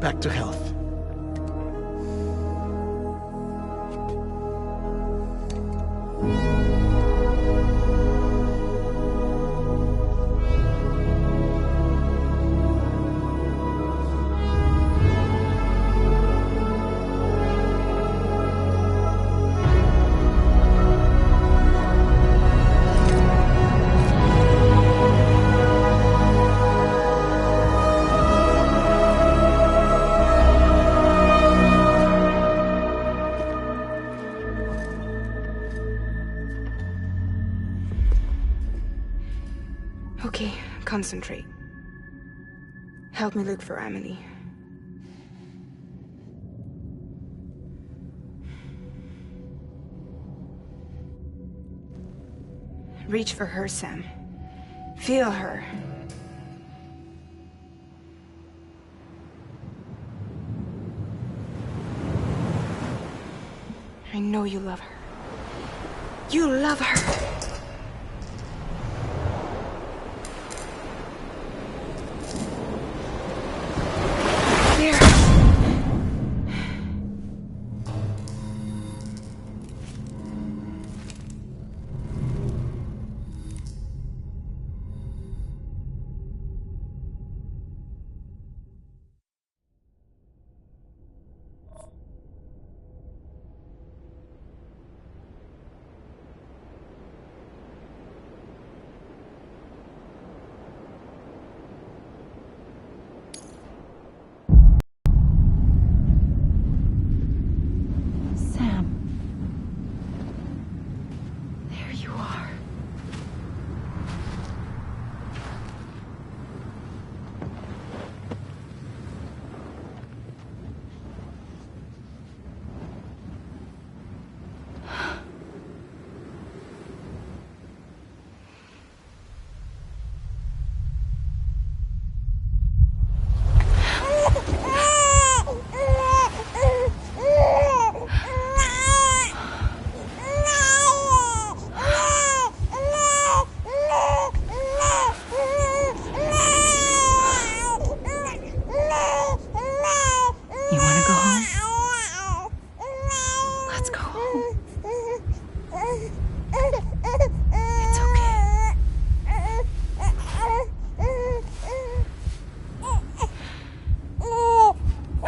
back to health. Okay, concentrate. Help me look for Emily. Reach for her, Sam. Feel her. I know you love her. You love her!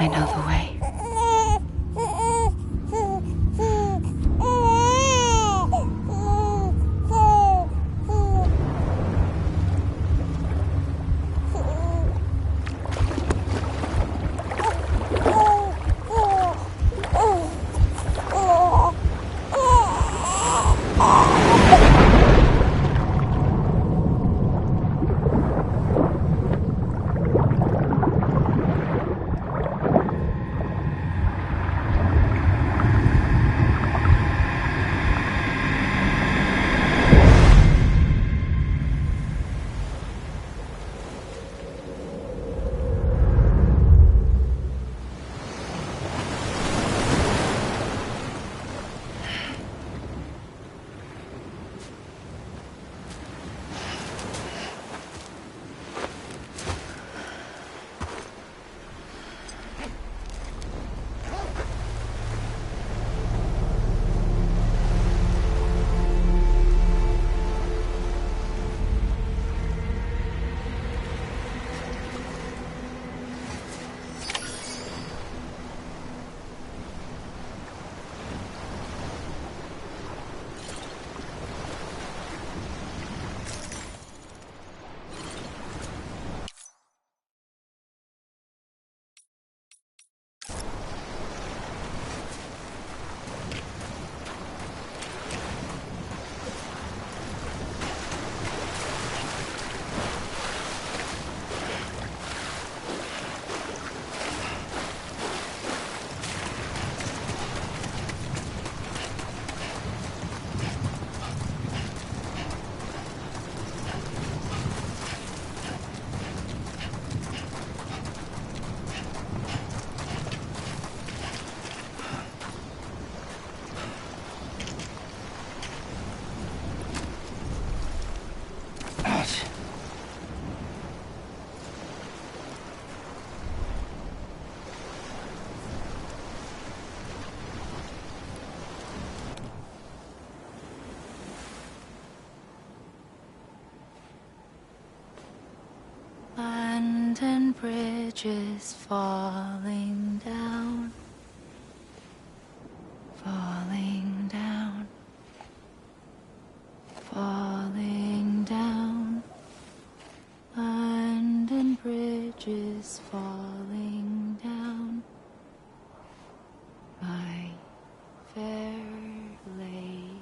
I know the way. bridges falling down, falling down, falling down. London Bridge is falling down, my fair lady.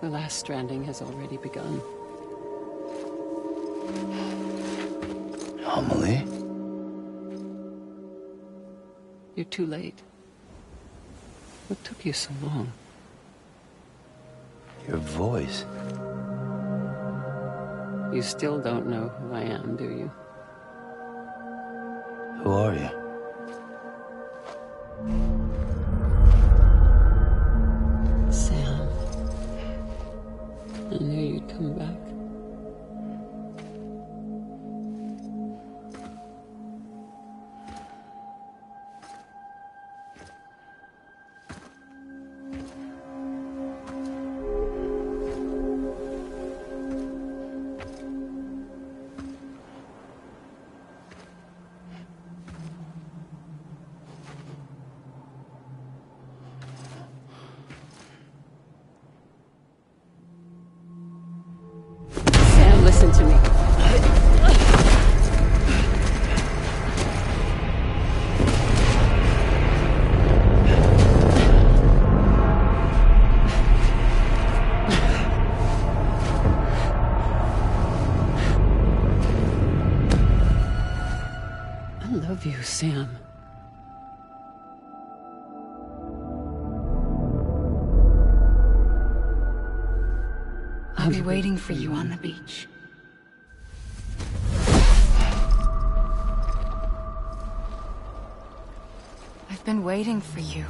The last stranding has already begun. Amelie? You're too late. What took you so long? Your voice. You still don't know who I am, do you? Who are you? Sam. I knew you'd come back. Sam, listen to me. I love you, Sam. I'll be waiting for you on the beach. I've been waiting for you,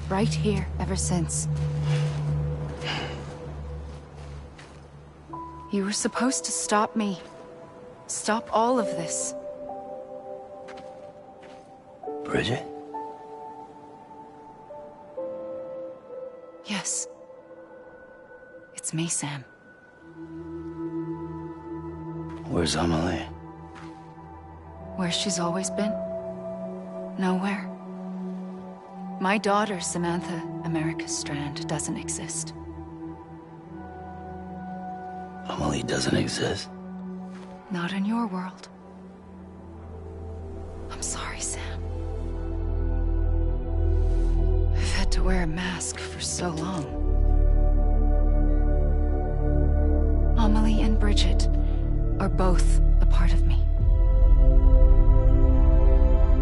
right here, ever since. You were supposed to stop me. Stop all of this. Bridget? Yes. It's me, Sam. Where's Amelie? Where she's always been? Nowhere. My daughter, Samantha America Strand, doesn't exist. Amelie doesn't exist. Not in your world. I'm sorry, Sam. I've had to wear a mask for so long. Amelie and Bridget are both a part of me.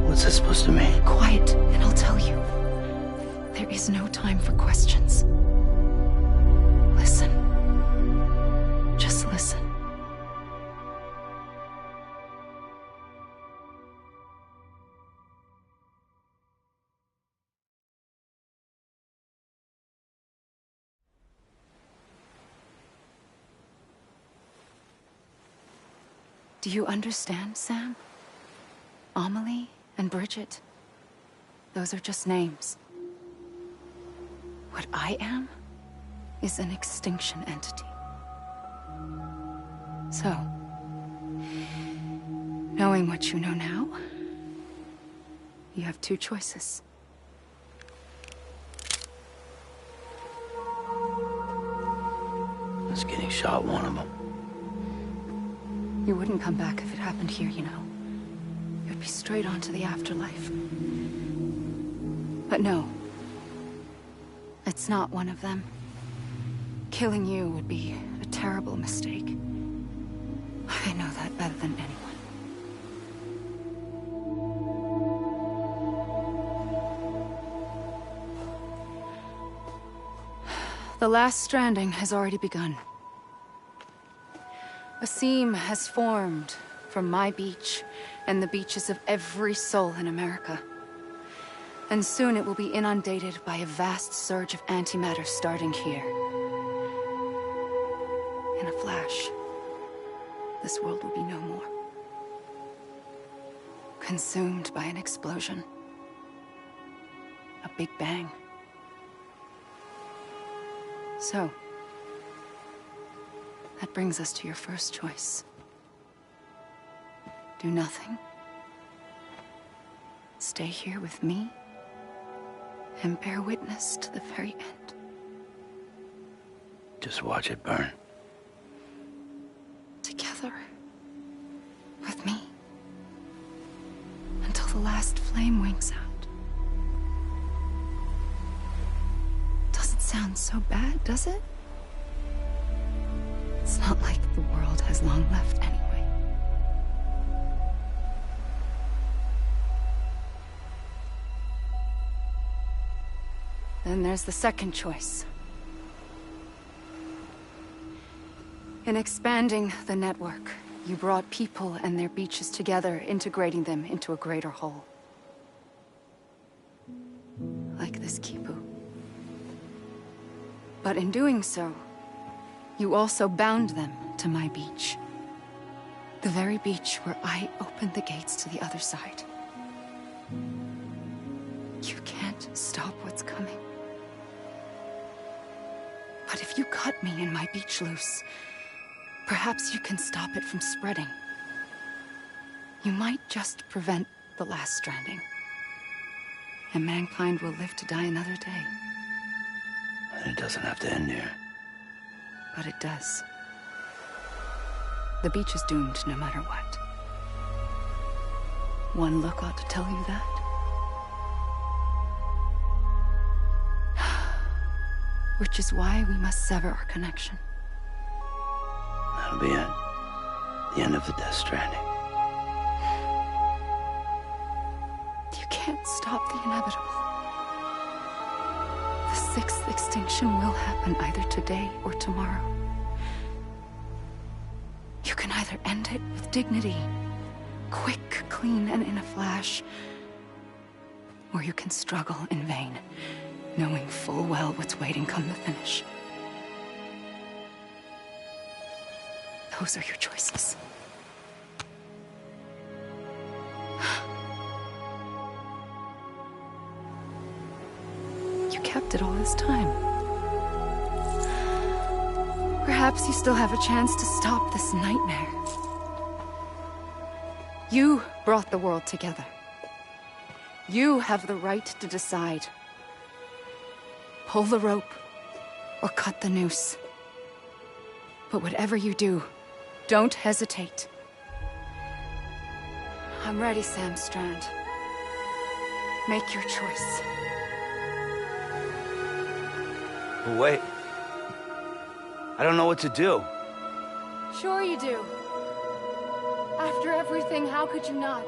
What's that supposed to mean? Quiet, and I'll tell you. There is no time for questions. Listen. Just listen. Do you understand, Sam? Amelie and Bridget, those are just names. What I am is an extinction entity. So, knowing what you know now, you have two choices. Is getting shot one of them? You wouldn't come back if it happened here, you know. You'd be straight on to the afterlife. But no. It's not one of them. Killing you would be a terrible mistake. I know that better than anyone. The last stranding has already begun. A seam has formed from my beach and the beaches of every soul in America. And soon it will be inundated by a vast surge of antimatter starting here. In a flash, this world will be no more. Consumed by an explosion. A big bang. So, that brings us to your first choice. Do nothing. Stay here with me, and bear witness to the very end. Just watch it burn. Together. With me. Until the last flame winks out. Doesn't sound so bad, does it? It's not like the world has long left anyway. Then there's the second choice. In expanding the network, you brought people and their beaches together, integrating them into a greater whole. Like this Kipu. But in doing so, you also bound them to my beach. The very beach where I opened the gates to the other side. You can't stop what's coming. But if you cut me and my beach loose, perhaps you can stop it from spreading. You might just prevent the last stranding. And mankind will live to die another day. And it doesn't have to end here. But it does. The beach is doomed no matter what. One look ought to tell you that. Which is why we must sever our connection. That'll be it. The end of the Death Stranding. You can't stop the inevitable. The sixth extinction will happen either today or tomorrow. You can either end it with dignity, quick, clean, and in a flash, or you can struggle in vain, knowing full well what's waiting come the finish. Those are your choices. You kept it all this time. Perhaps you still have a chance to stop this nightmare. You brought the world together. You have the right to decide. Pull the rope, or cut the noose. But whatever you do, don't hesitate. I'm ready, Sam Strand. Make your choice. But wait. I don't know what to do. Sure you do. After everything, how could you not?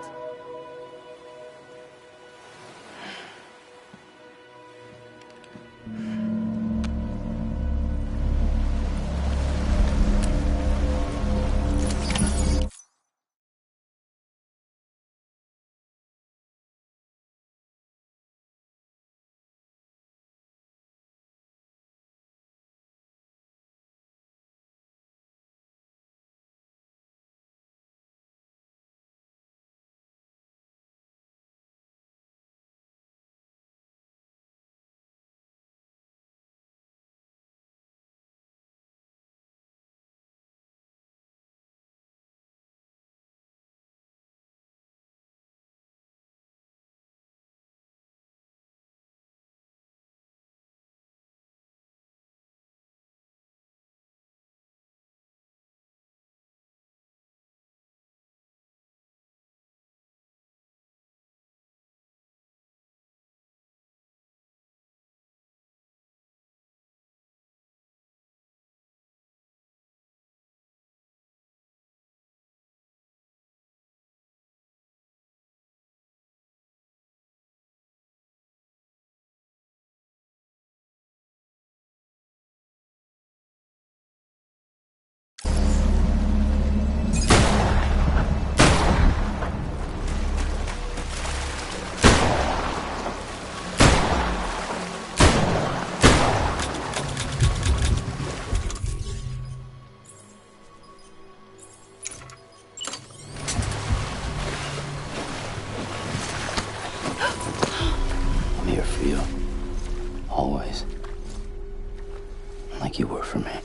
for me.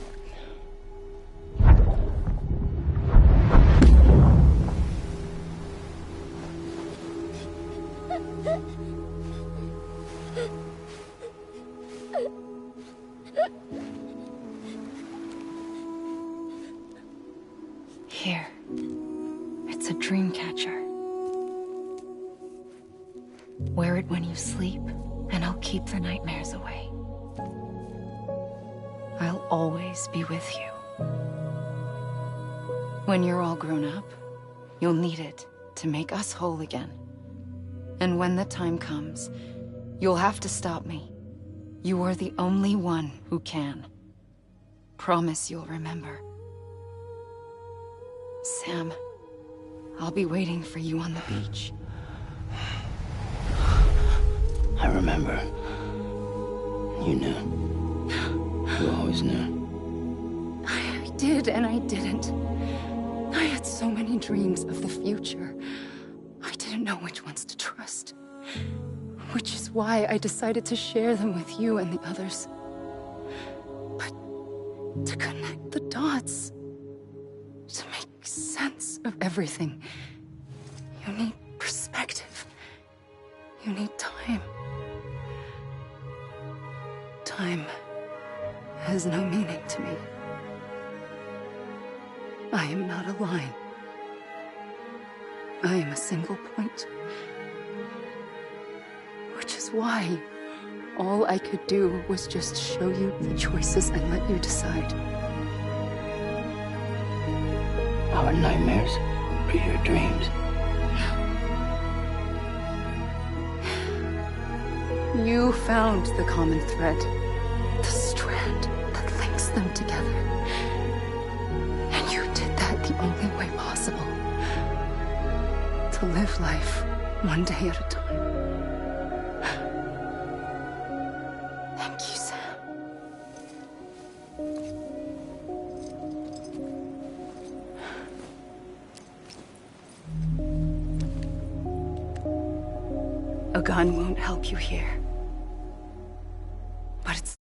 Here. It's a dream catcher. Wear it when you sleep, and I'll keep the nightmares away. I'll always be with you. When you're all grown up, you'll need it to make us whole again. And when the time comes, you'll have to stop me. You are the only one who can. Promise you'll remember. Sam, I'll be waiting for you on the beach. I remember. You knew. You always knew. I did and I didn't. I had so many dreams of the future. I didn't know which ones to trust. Which is why I decided to share them with you and the others. But to connect the dots, to make sense of everything, you need perspective. You need time. Time has no meaning to me. I am not a line. I am a single point. Which is why all I could do was just show you the choices and let you decide. Our nightmares are your dreams. You found the common thread, the strand that links them together. And you did that the only way possible. To live life one day at a time. Thank you, Sam. A gun won't help you here. But it's...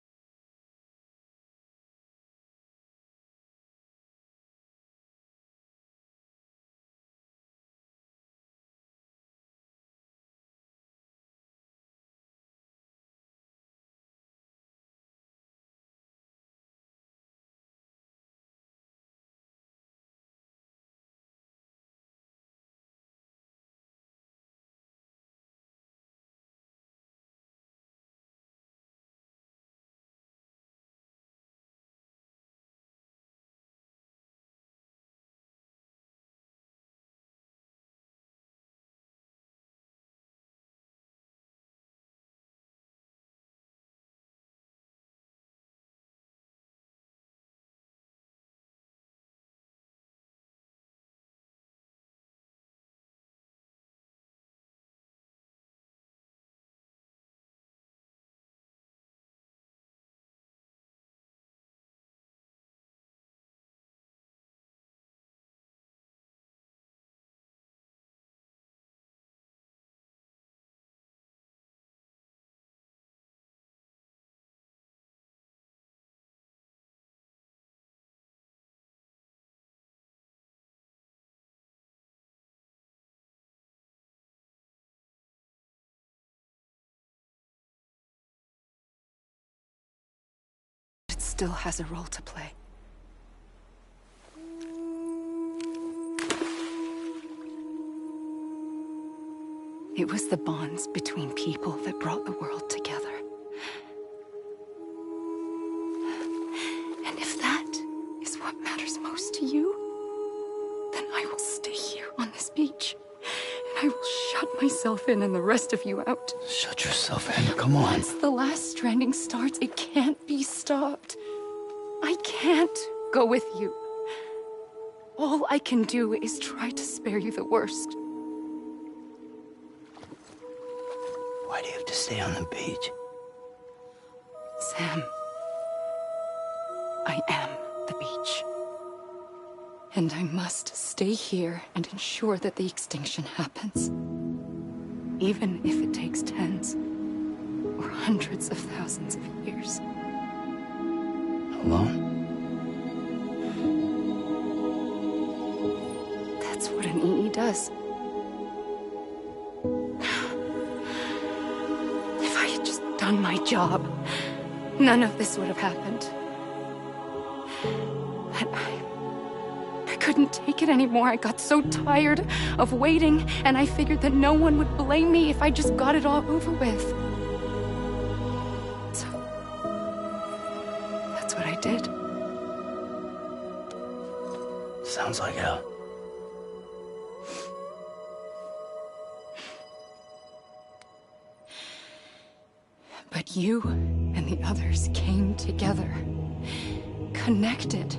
still has a role to play. It was the bonds between people that brought the world together. And if that is what matters most to you, then I will stay here on this beach. And I will shut myself in and the rest of you out. Shut yourself in, come on. Once the last stranding starts, it can't be stopped. I can't go with you. All I can do is try to spare you the worst. Why do you have to stay on the beach? Sam, I am the beach. And I must stay here and ensure that the extinction happens. Even if it takes tens or hundreds of thousands of years. Alone? That's what an EE does. If I had just done my job, none of this would have happened. But I couldn't take it anymore. I got so tired of waiting, and I figured that no one would blame me if I just got it all over with. So, that's what I did. Sounds like hell. But you and the others came together, connected.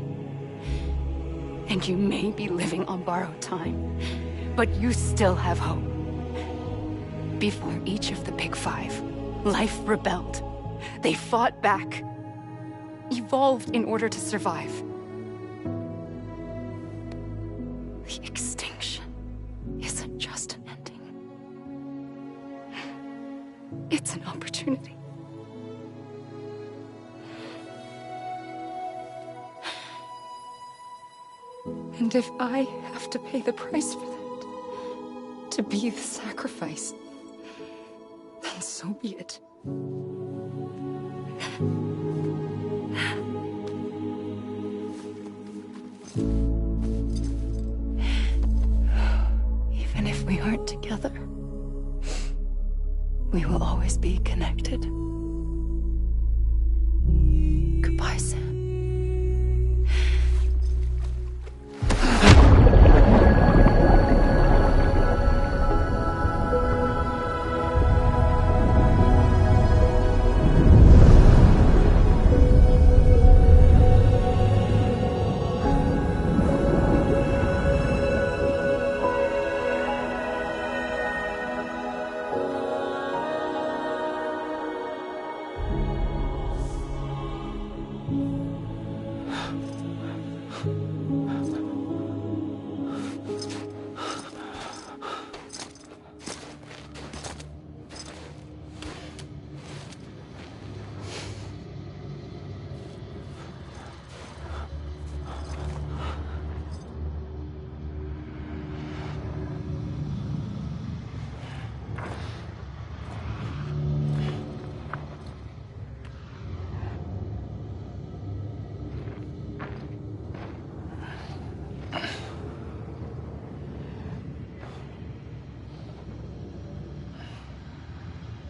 And you may be living on borrowed time, but you still have hope. Before each of the Big Five, life rebelled. They fought back, evolved in order to survive. The extinction isn't just an ending. It's an opportunity. And if I have to pay the price for that, to be the sacrifice, then so be it. Even if we aren't together, we will always be connected. Goodbye, Sam.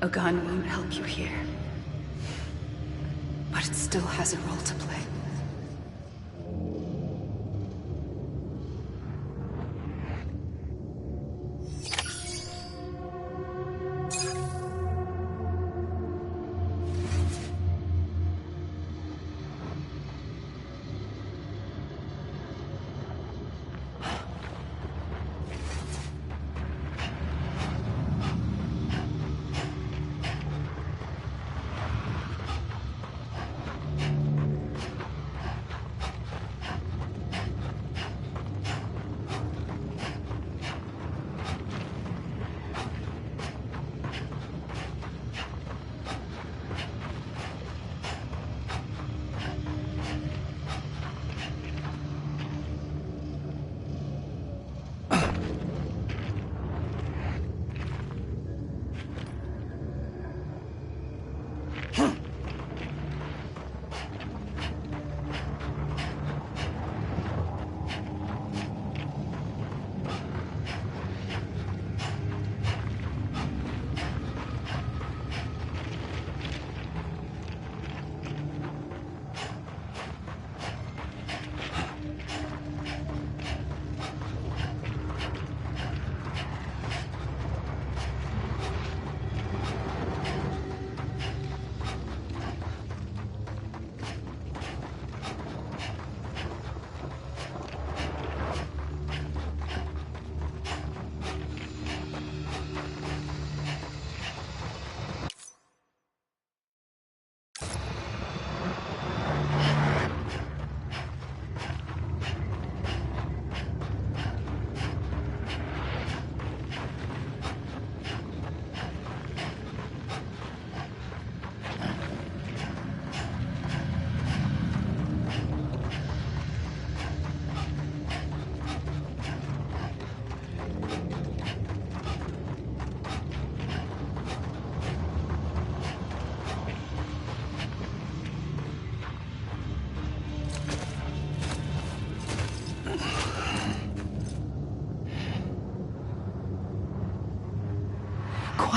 A gun won't help you here, but it still has a role to play.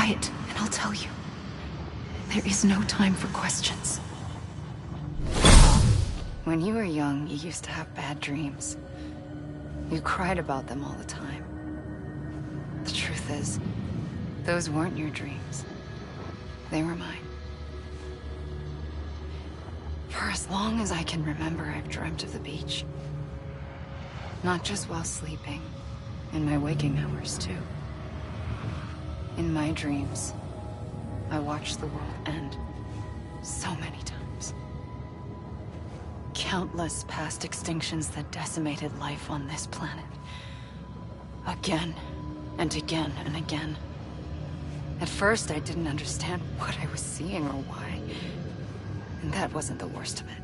quiet, and I'll tell you. There is no time for questions. When you were young, you used to have bad dreams. You cried about them all the time. The truth is, those weren't your dreams. They were mine. For as long as I can remember, I've dreamt of the beach. Not just while sleeping, in my waking hours too. In my dreams, I watched the world end so many times. Countless past extinctions that decimated life on this planet. Again, and again, and again. At first, I didn't understand what I was seeing or why. And that wasn't the worst of it.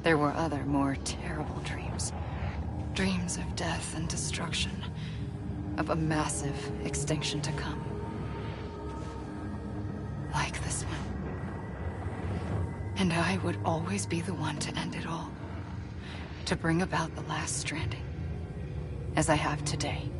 There were other, more terrible dreams. Dreams of death and destruction. Of a massive extinction to come. Like this one. And I would always be the one to end it all. To bring about the last stranding. As I have today.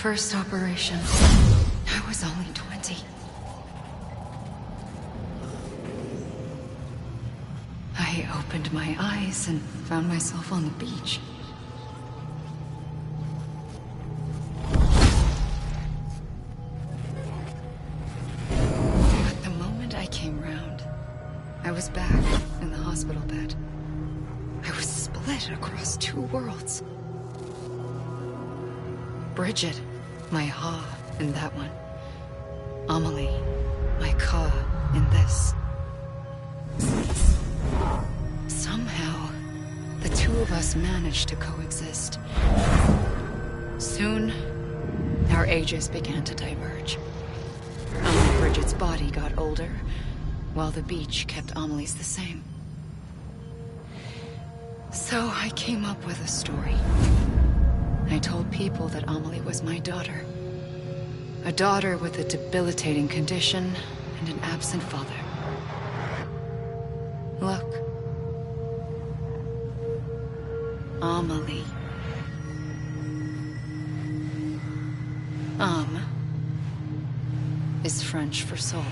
First operation, I was only 20. I opened my eyes and found myself on the beach. But the moment I came round, I was back in the hospital bed. I was split across two worlds. Bridget, my Ha in that one. Amelie, my Ka in this. Somehow, the two of us managed to coexist. Soon, our ages began to diverge. Only Bridget's body got older, while the beach kept Amelie's the same. So I came up with a story. I told people that Amelie was my daughter. A daughter with a debilitating condition and an absent father. Look. Amelie. Âme is French for soul.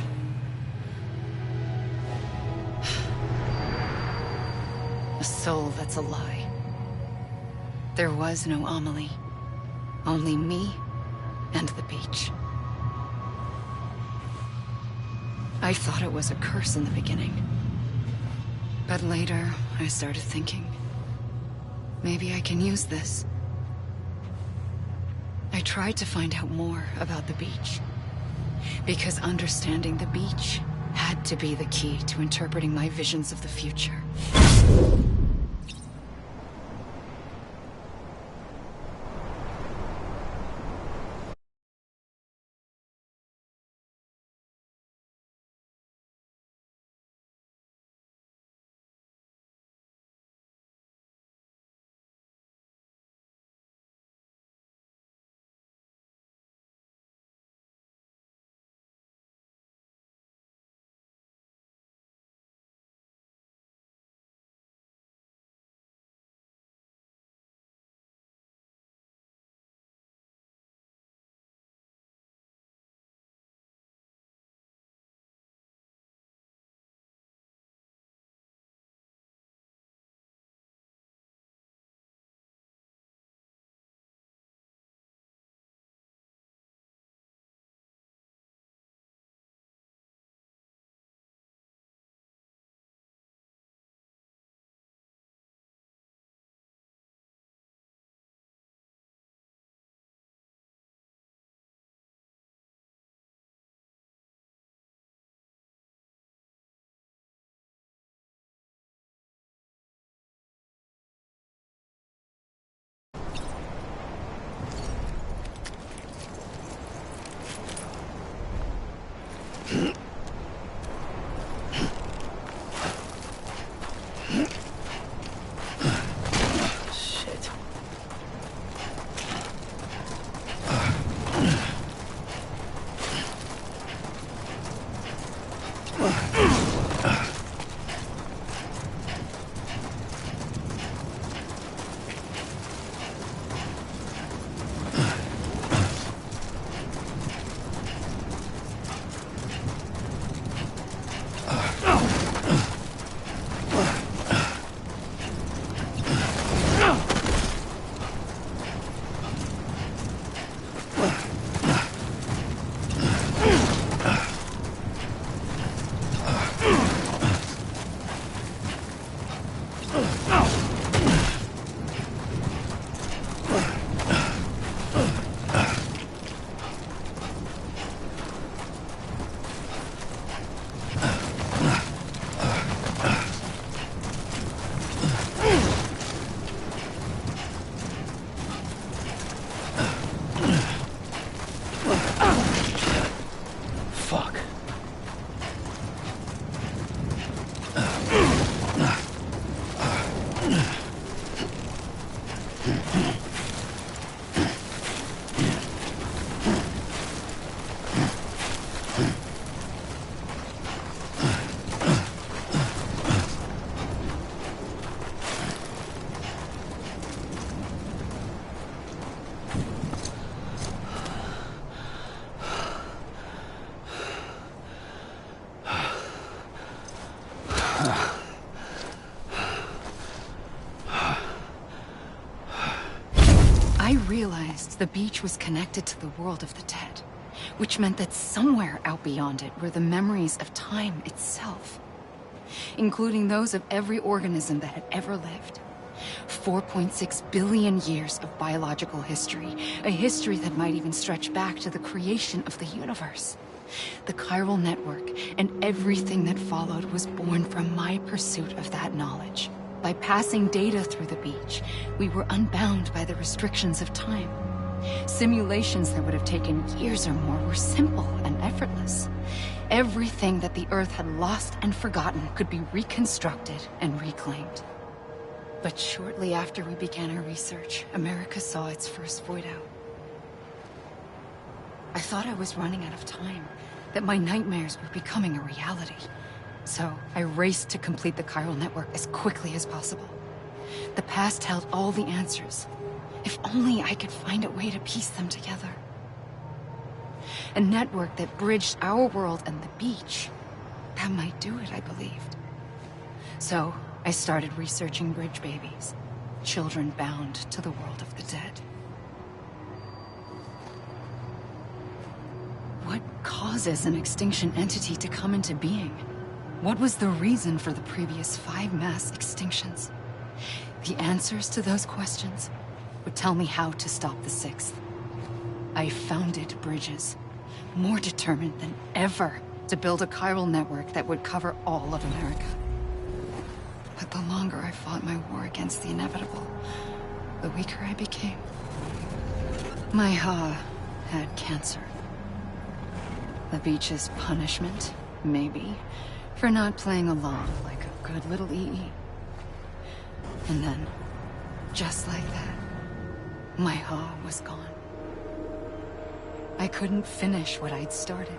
A soul that's a lie. There was no Amelie. Only me and the beach. I thought it was a curse in the beginning. But later, I started thinking, maybe I can use this. I tried to find out more about the beach. Because understanding the beach had to be the key to interpreting my visions of the future. Shit. Fuck. I realized the beach was connected to the world of the dead, which meant that somewhere out beyond it were the memories of time itself, including those of every organism that had ever lived. 4.6 billion years of biological history, a history that might even stretch back to the creation of the universe. The chiral network and everything that followed was born from my pursuit of that knowledge. By passing data through the beach, we were unbound by the restrictions of time. Simulations that would have taken years or more were simple and effortless. Everything that the Earth had lost and forgotten could be reconstructed and reclaimed. But shortly after we began our research, America saw its first void out. I thought I was running out of time, that my nightmares were becoming a reality. So I raced to complete the chiral network as quickly as possible. The past held all the answers. If only I could find a way to piece them together. A network that bridged our world and the beach. That might do it, I believed. So I started researching bridge babies, children bound to the world of the dead. What causes an extinction entity to come into being? What was the reason for the previous 5 mass extinctions? The answers to those questions would tell me how to stop the 6th. I founded Bridges, more determined than ever to build a chiral network that would cover all of America. But the longer I fought my war against the inevitable, the weaker I became. My Ha had cancer. The beach's punishment, maybe, for not playing along like a good little EE. And then, just like that, my Ha was gone. I couldn't finish what I'd started.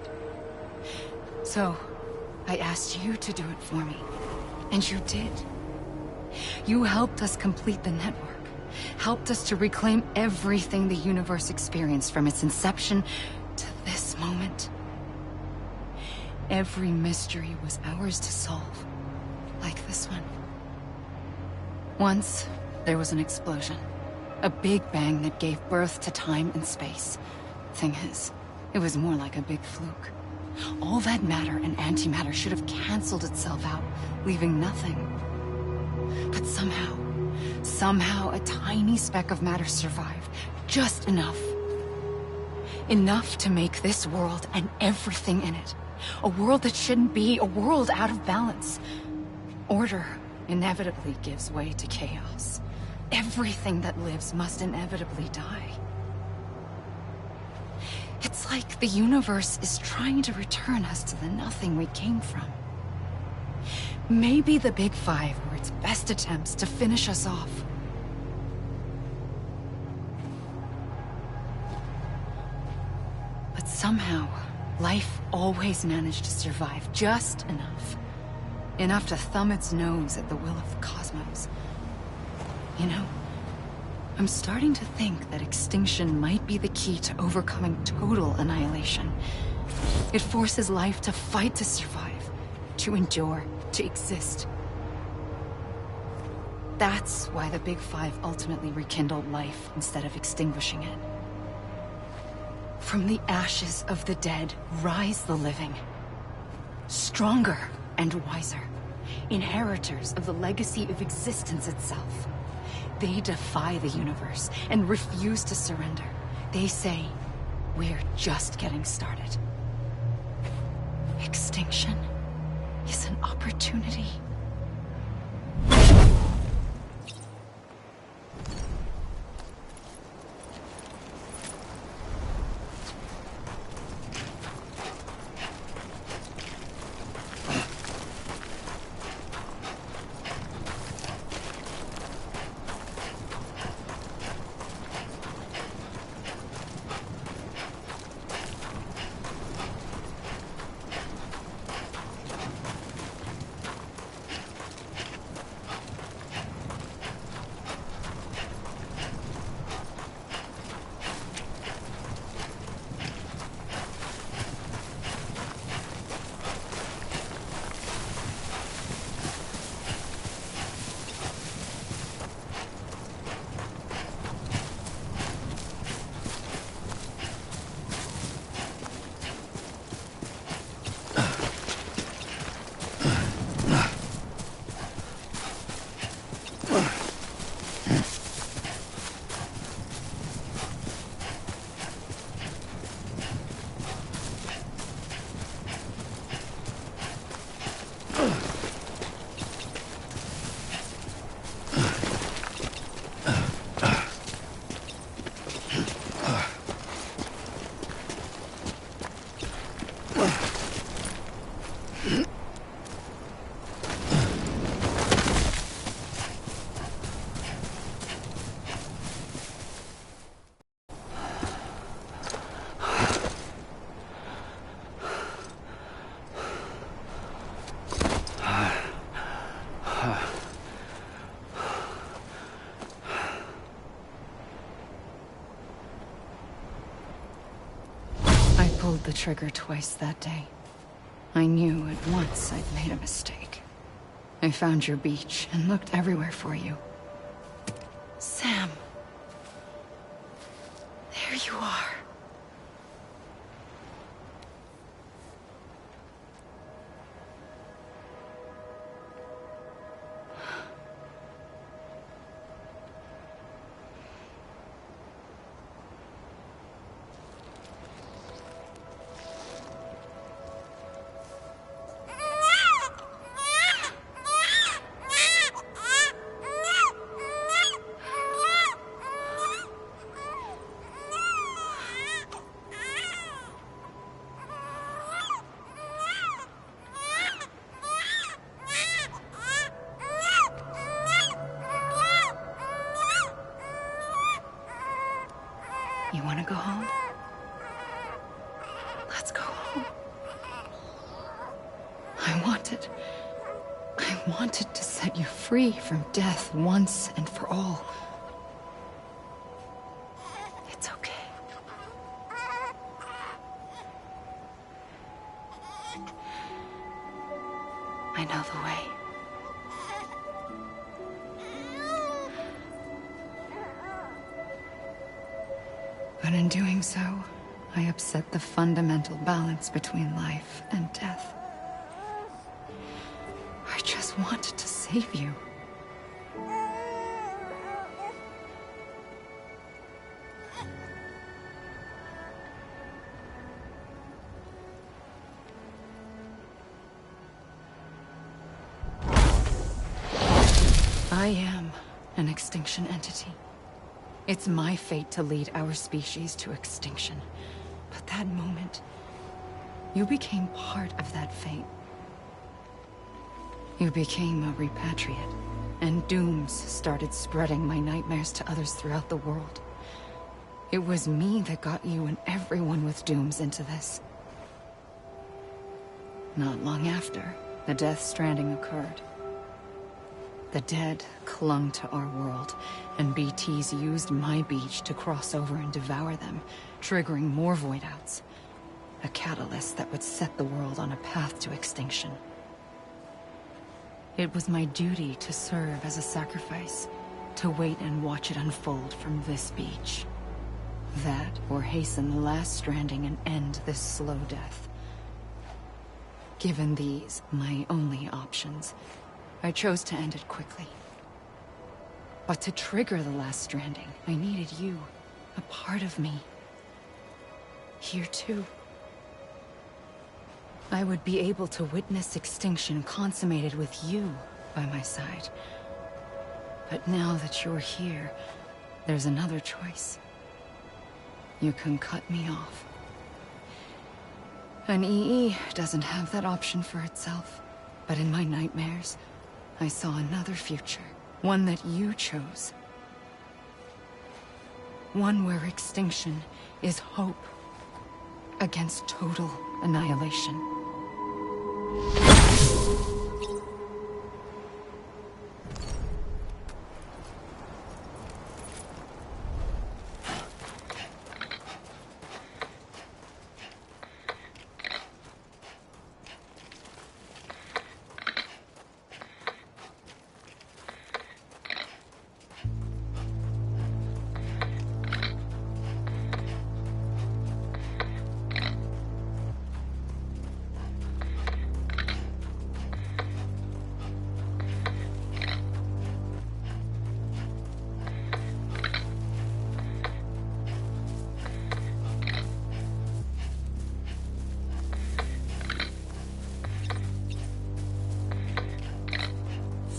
So, I asked you to do it for me. And you did. You helped us complete the network. Helped us to reclaim everything the universe experienced from its inception to this moment. Every mystery was ours to solve, like this one. Once, there was an explosion. A big bang that gave birth to time and space. Thing is, it was more like a big fluke. All that matter and antimatter should have canceled itself out, leaving nothing. But somehow a tiny speck of matter survived. Just enough. Enough to make this world and everything in it. A world that shouldn't be, a world out of balance. Order inevitably gives way to chaos. Everything that lives must inevitably die. It's like the universe is trying to return us to the nothing we came from. Maybe the Big Five were its best attempts to finish us off. But somehow, life always managed to survive just enough. Enough to thumb its nose at the will of the cosmos. You know, I'm starting to think that extinction might be the key to overcoming total annihilation. It forces life to fight to survive, to endure, to exist. That's why the Big Five ultimately rekindled life instead of extinguishing it. From the ashes of the dead rise the living. Stronger and wiser. Inheritors of the legacy of existence itself. They defy the universe and refuse to surrender. They say, we're just getting started. Extinction is an opportunity. Pulled the trigger twice that day. I knew at once I'd made a mistake. I found your beach and looked everywhere for you. Sam. There you are. You want to go home? Let's go home. I wanted to set you free from death once and for all. It's okay. I know the way. But in doing so, I upset the fundamental balance between life and death. I just wanted to save you. I am an extinction entity. It's my fate to lead our species to extinction. But that moment, you became part of that fate. You became a repatriate, and dooms started spreading my nightmares to others throughout the world. It was me that got you and everyone with dooms into this. Not long after, the Death Stranding occurred. The dead clung to our world, and BTs used my beach to cross over and devour them, triggering more void outs. A catalyst that would set the world on a path to extinction. It was my duty to serve as a sacrifice, to wait and watch it unfold from this beach. That, or hasten the last stranding and end this slow death. Given these, my only options, I chose to end it quickly. But to trigger the last stranding, I needed you, a part of me. Here too. I would be able to witness extinction consummated with you by my side. But now that you're here, there's another choice. You can cut me off. An EE doesn't have that option for itself. But in my nightmares, I saw another future. One that you chose. One where extinction is hope against total annihilation.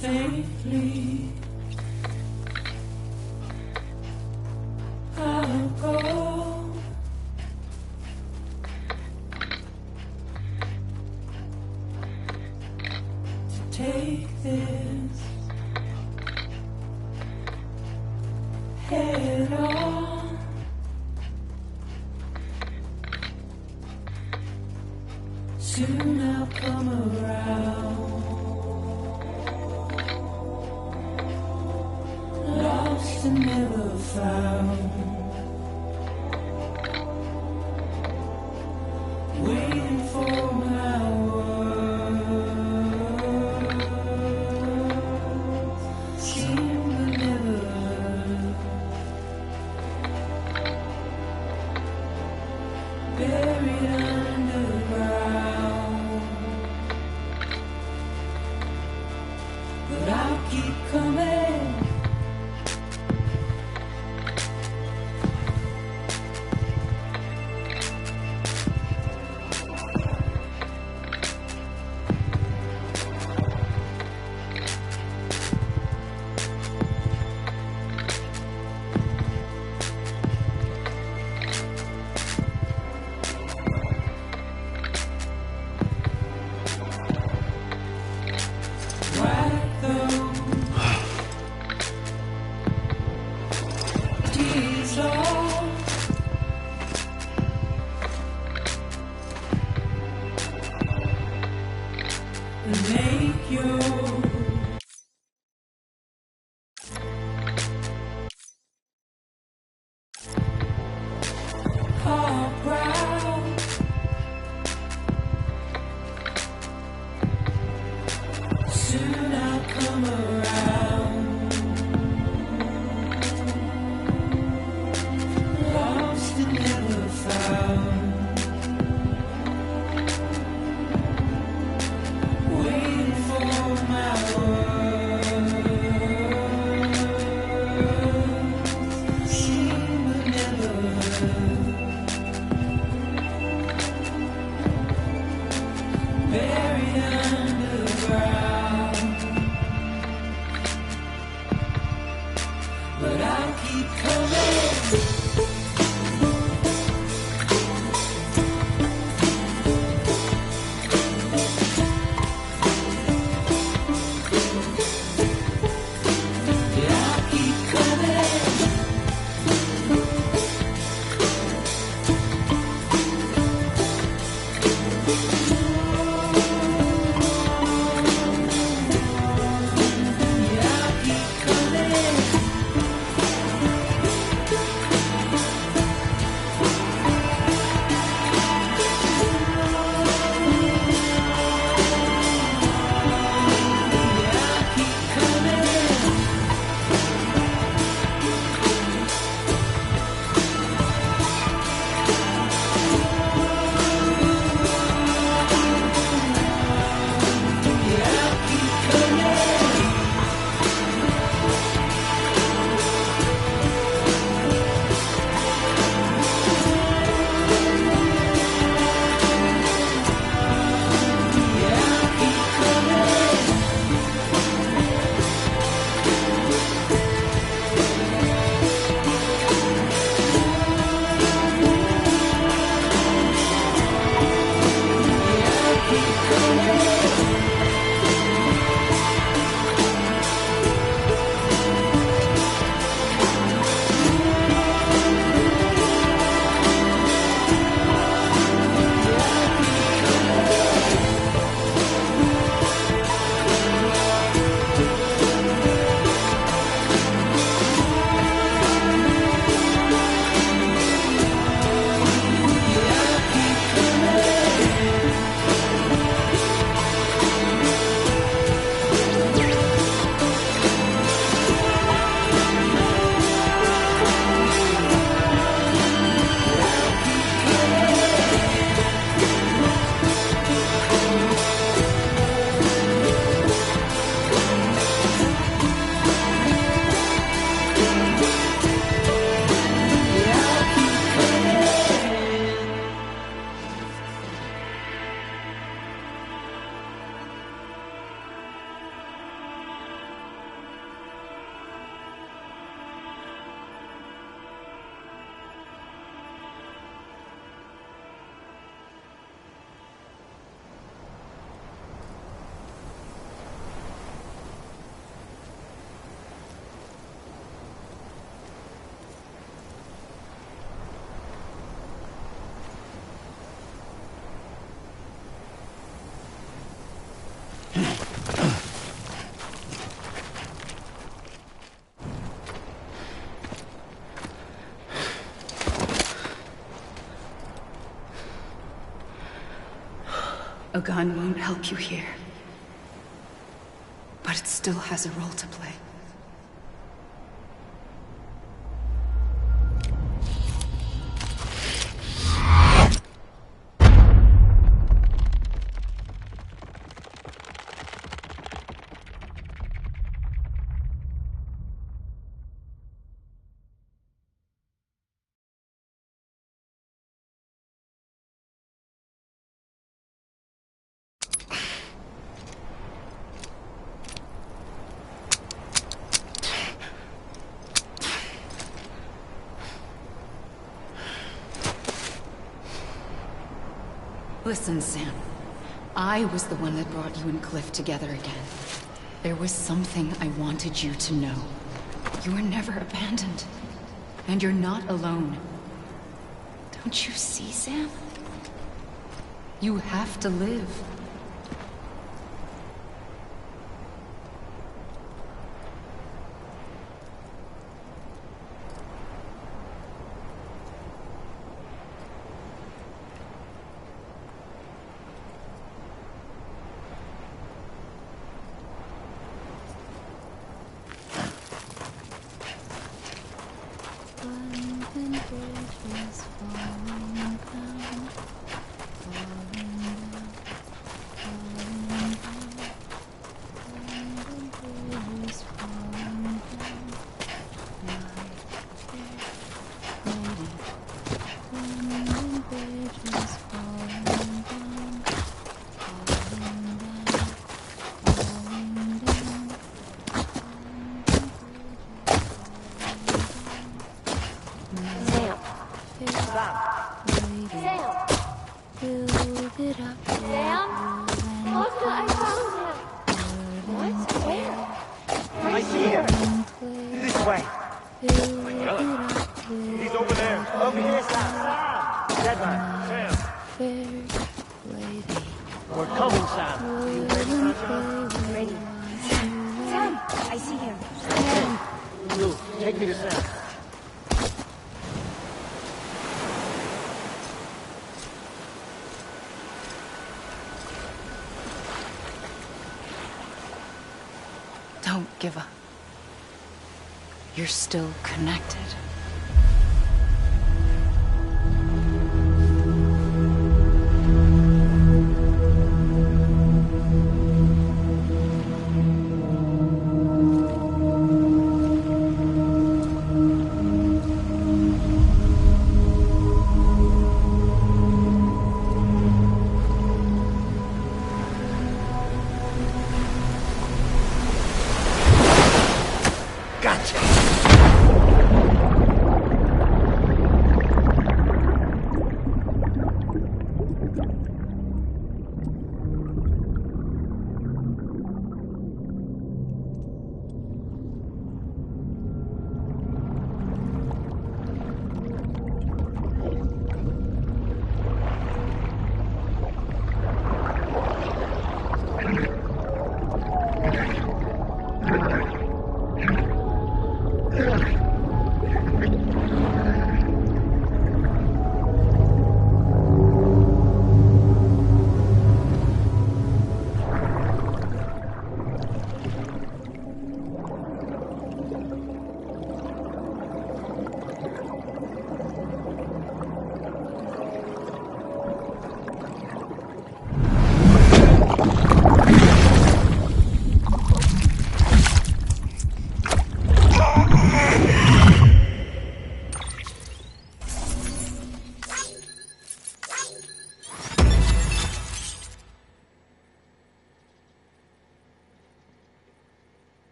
Safely, I'll go. To take this head on. Soon I'll come around. Lost and never found, waiting for my words, seen but never heard, buried underground, but I'll keep coming. Make your heart proud. Soon I'll come around. Lost and never found. Waiting for my words, seen but never heard, buried underground, A gun won't help you here. But it still has a role to play. Listen, Sam. I was the one that brought you and Cliff together again. There was something I wanted you to know. You were never abandoned. And you're not alone. Don't you see, Sam? You have to live. Don't give up. You're still connected.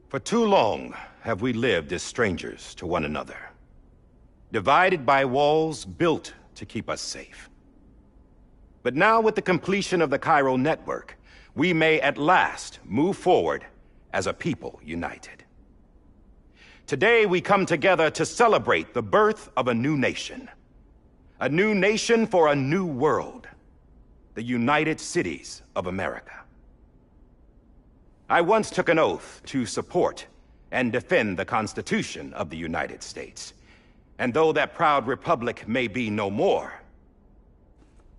For too long have we lived as strangers to one another, divided by walls built to keep us safe. But now, with the completion of the Cairo network, we may at last move forward as a people united. Today we come together to celebrate the birth of a new nation for a new world, the United Cities of America. I once took an oath to support and defend the Constitution of the United States. And though that proud republic may be no more,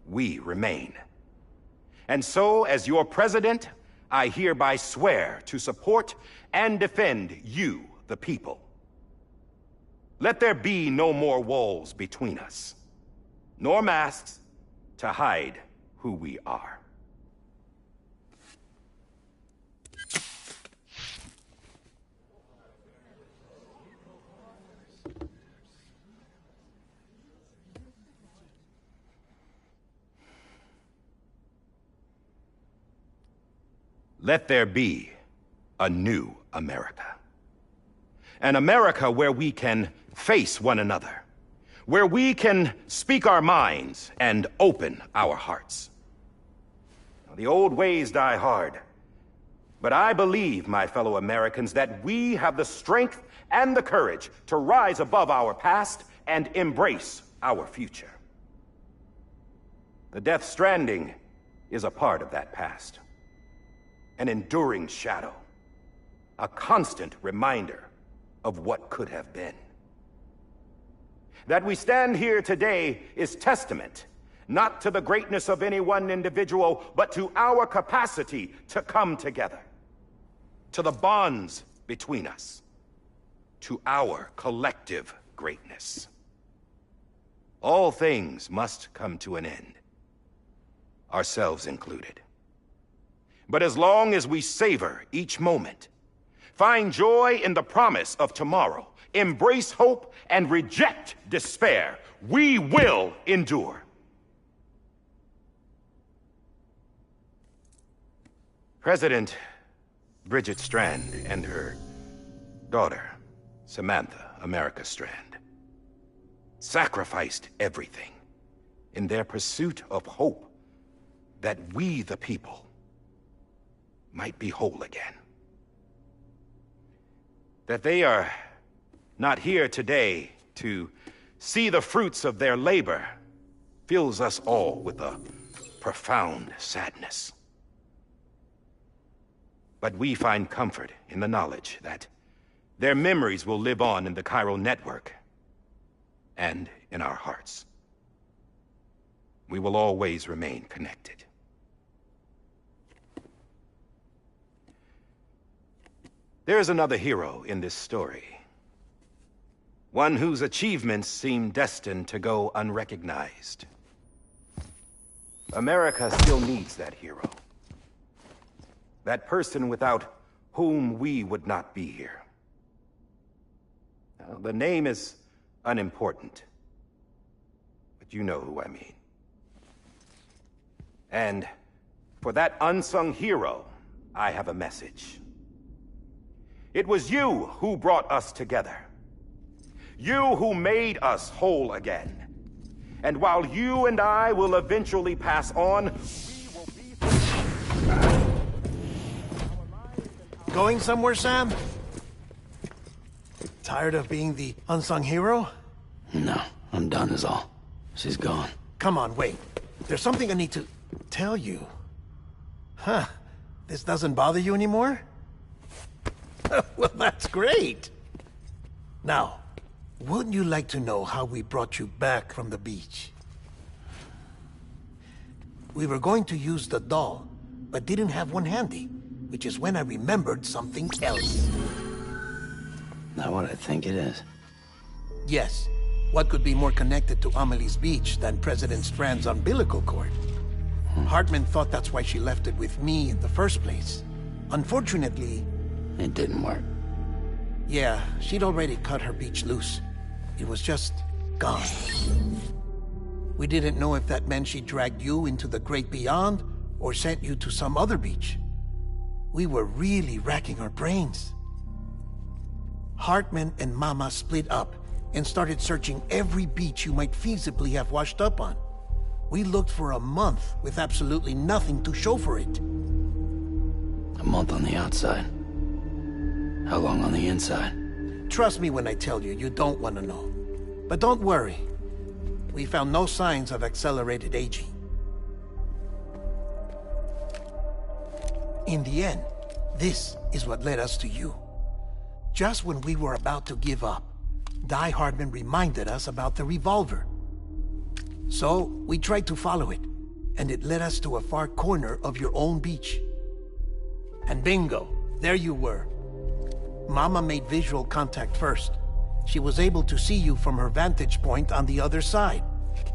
we remain. And so, as your president, I hereby swear to support and defend you, the people. Let there be no more walls between us, nor masks to hide who we are. Let there be a new America. An America where we can face one another, where we can speak our minds and open our hearts. Now, the old ways die hard, but I believe, my fellow Americans, that we have the strength and the courage to rise above our past and embrace our future. The Death Stranding is a part of that past. An enduring shadow, a constant reminder of what could have been. That we stand here today is testament, not to the greatness of any one individual, but to our capacity to come together, to the bonds between us, to our collective greatness. All things must come to an end, ourselves included. But as long as we savor each moment, find joy in the promise of tomorrow, embrace hope, and reject despair, we will endure. President Bridget Strand and her daughter, Samantha America Strand, sacrificed everything in their pursuit of hope that we, the people, might be whole again. That they are not here today to see the fruits of their labor fills us all with a profound sadness. But we find comfort in the knowledge that their memories will live on in the chiral network and in our hearts. We will always remain connected. There's another hero in this story. One whose achievements seem destined to go unrecognized. America still needs that hero. That person without whom we would not be here. Now, the name is unimportant, but you know who I mean. And for that unsung hero, I have a message. It was you who brought us together. You who made us whole again. And while you and I will eventually pass on, we will be... Going somewhere, Sam? Tired of being the unsung hero? No, I'm done is all. She's gone. Come on, wait. There's something I need to tell you. Huh. This doesn't bother you anymore? Well, that's great. Now, wouldn't you like to know how we brought you back from the beach? We were going to use the doll, but didn't have one handy, which is when I remembered something else. Not what I think it is. Yes. What could be more connected to Amelie's beach than President Strand's umbilical cord? Hartman thought that's why she left it with me in the first place. Unfortunately... It didn't work. Yeah, she'd already cut her beach loose. It was just gone. We didn't know if that meant she dragged you into the great beyond, or sent you to some other beach. We were really racking our brains. Hartman and Mama split up and started searching every beach you might feasibly have washed up on. We looked for a month with absolutely nothing to show for it. A month on the outside. How long on the inside? Trust me when I tell you, you don't want to know. But don't worry. We found no signs of accelerated aging. In the end, This is what led us to you. Just when we were about to give up, Die Hardman reminded us about the revolver. So, we tried to follow it, and it led us to a far corner of your own beach. And bingo, there you were. Mama made visual contact first. She was able to see you from her vantage point on the other side.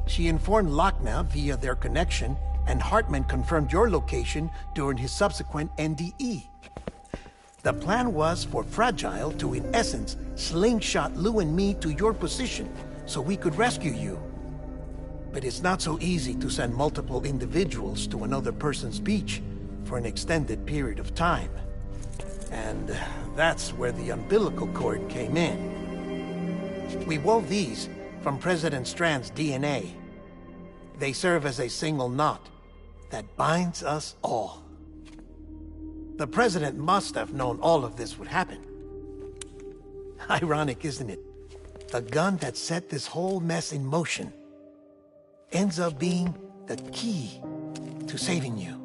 She informed Lochner via their connection, and Hartman confirmed your location during his subsequent NDE. The plan was for Fragile to, in essence, slingshot Lou and me to your position so we could rescue you. But it's not so easy to send multiple individuals to another person's beach for an extended period of time. And that's where the umbilical cord came in. We wove these from President Strand's DNA. They serve as a single knot that binds us all. The President must have known all of this would happen. Ironic, isn't it? The gun that set this whole mess in motion ends up being the key to saving you.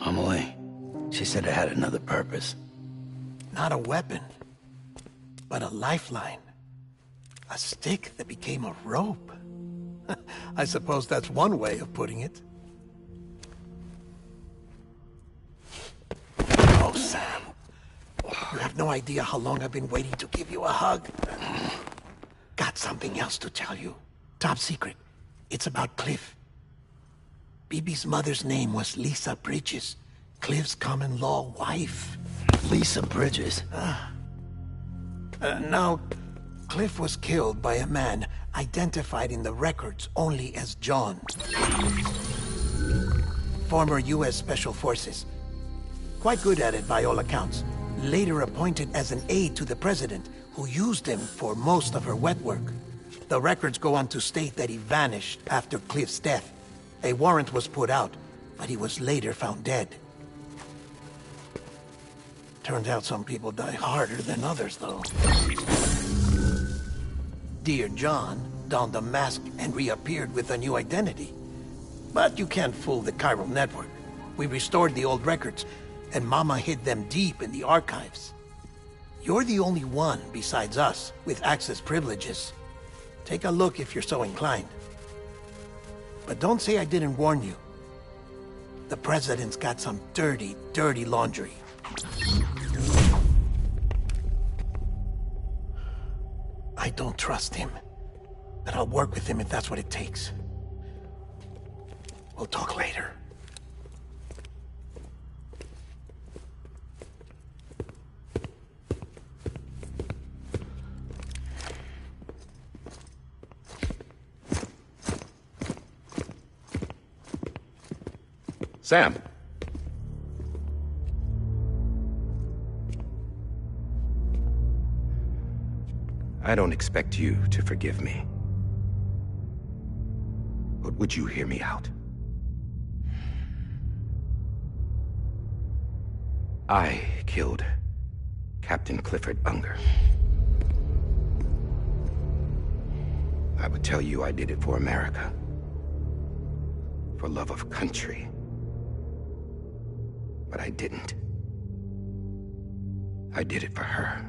Amelie, she said it had another purpose. Not a weapon, but a lifeline. A stick that became a rope. I suppose that's one way of putting it. Oh, Sam. You have no idea how long I've been waiting to give you a hug. Got something else to tell you. Top secret. It's about Cliff. Bibi's mother's name was Lisa Bridges, Cliff's common-law wife. Lisa Bridges? Now, Cliff was killed by a man identified in the records only as John. Former U.S. Special Forces. Quite good at it by all accounts. Later appointed as an aide to the president, who used him for most of her wet work. The records go on to state that he vanished after Cliff's death. A warrant was put out, but he was later found dead. Turns out some people die harder than others, though. Dear John donned a mask and reappeared with a new identity. But you can't fool the chiral network. We restored the old records, and Mama hid them deep in the archives. You're the only one, besides us, with access privileges. Take a look if you're so inclined. But don't say I didn't warn you. The President's got some dirty, dirty laundry. I don't trust him, but I'll work with him if that's what it takes. We'll talk later. Sam. I don't expect you to forgive me. But would you hear me out? I killed Captain Clifford Unger. I would tell you I did it for America. For love of country. But I didn't. I did it for her.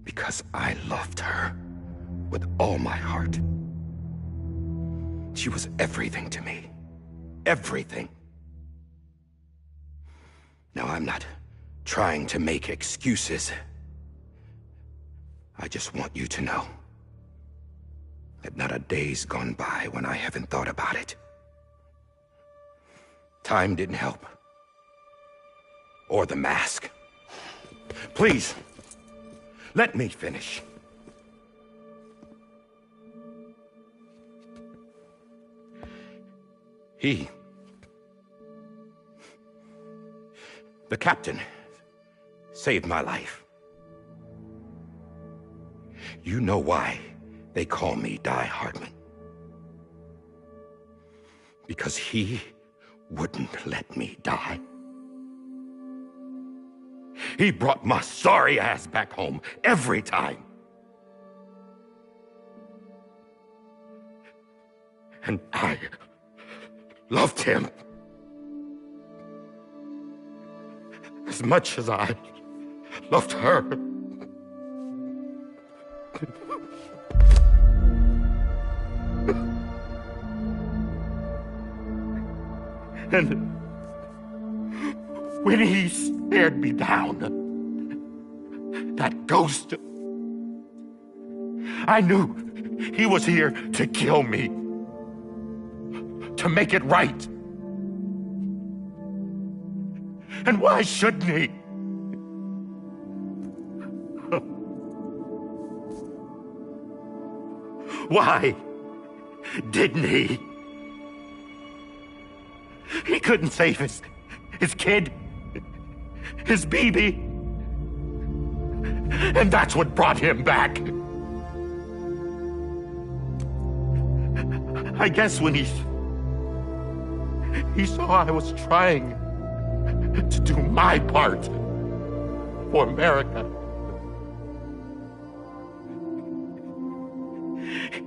Because I loved her with all my heart. She was everything to me. Everything. Now, I'm not trying to make excuses. I just want you to know that not a day's gone by when I haven't thought about it. Time didn't help. Or the mask. Please, let me finish. The captain, saved my life. You know why they call me Die Hardman. Because he wouldn't let me die. He brought my sorry ass back home every time. And I loved him. as much as I loved her. And when he stared me down, that ghost, I knew he was here to kill me, to make it right. And why shouldn't he? Why didn't he? He couldn't save his kid, his baby. And that's what brought him back. I guess when he saw I was trying to do my part for America,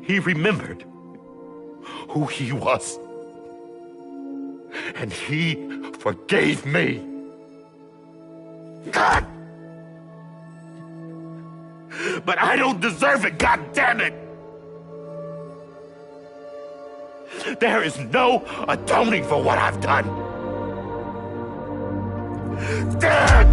he remembered who he was. And he forgave me. God! But I don't deserve it, God damn it! There is no atoning for what I've done. God!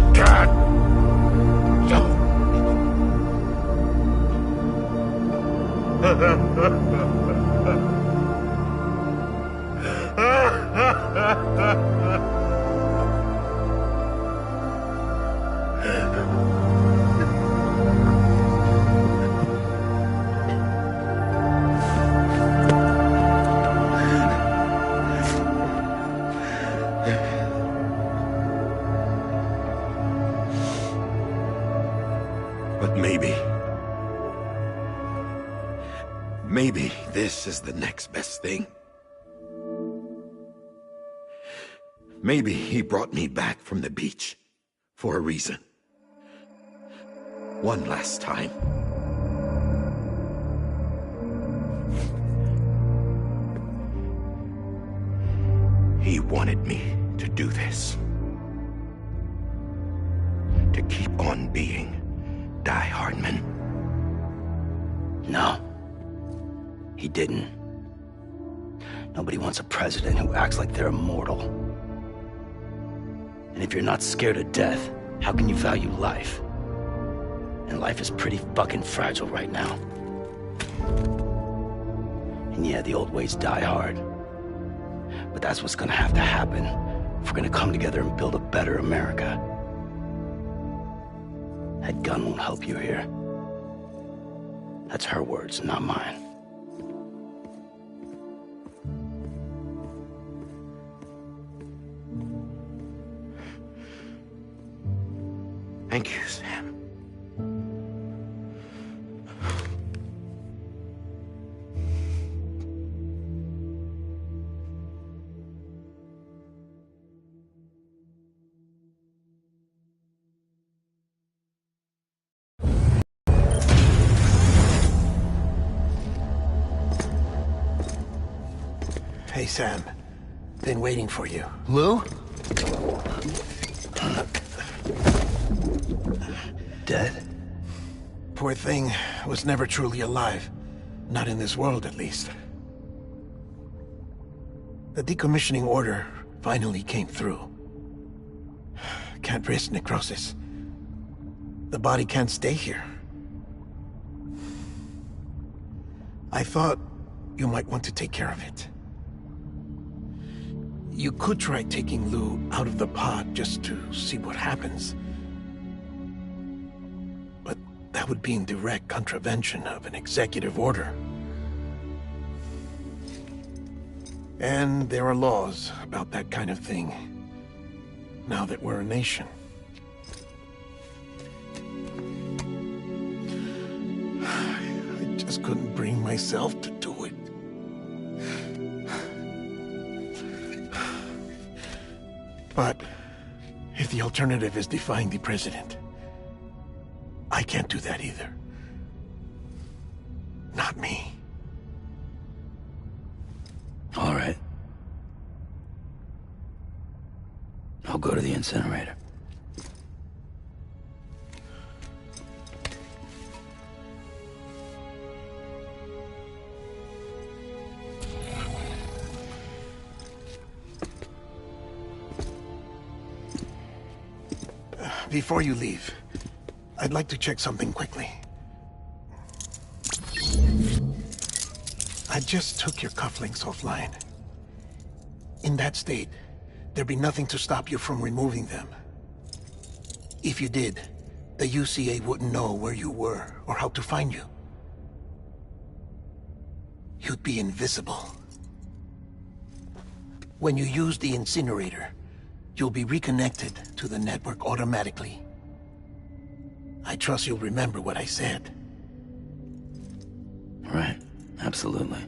But maybe this is the next best thing. Maybe he brought me back from the beach for a reason. One last time. He wanted me to do this. To keep on being Die Hardman. No. He didn't. Nobody wants a president who acts like they're immortal. And if you're not scared of death, how can you value life? And life is pretty fucking fragile right now. And yeah, the old ways die hard. But that's what's gonna have to happen if we're gonna come together and build a better America. That gun won't help you here. That's her words, not mine. Thank you, Sam. Hey, Sam. Been waiting for you. Lou? Dead? Poor thing was never truly alive. Not in this world, at least. The decommissioning order finally came through. Can't risk necrosis. The body can't stay here. I thought you might want to take care of it. You could try taking Lou out of the pod just to see what happens. But that would be in direct contravention of an executive order. And there are laws about that kind of thing, now that we're a nation. I just couldn't bring myself to do it. But if the alternative is defying the president, I can't do that either. Not me. All right. I'll go to the incinerator. Before you leave, I'd like to check something quickly. I just took your cufflinks offline. In that state, there'd be nothing to stop you from removing them. If you did, the UCA wouldn't know where you were or how to find you. You'd be invisible. When you use the incinerator, you'll be reconnected to the network automatically. I trust you'll remember what I said. Right. Absolutely.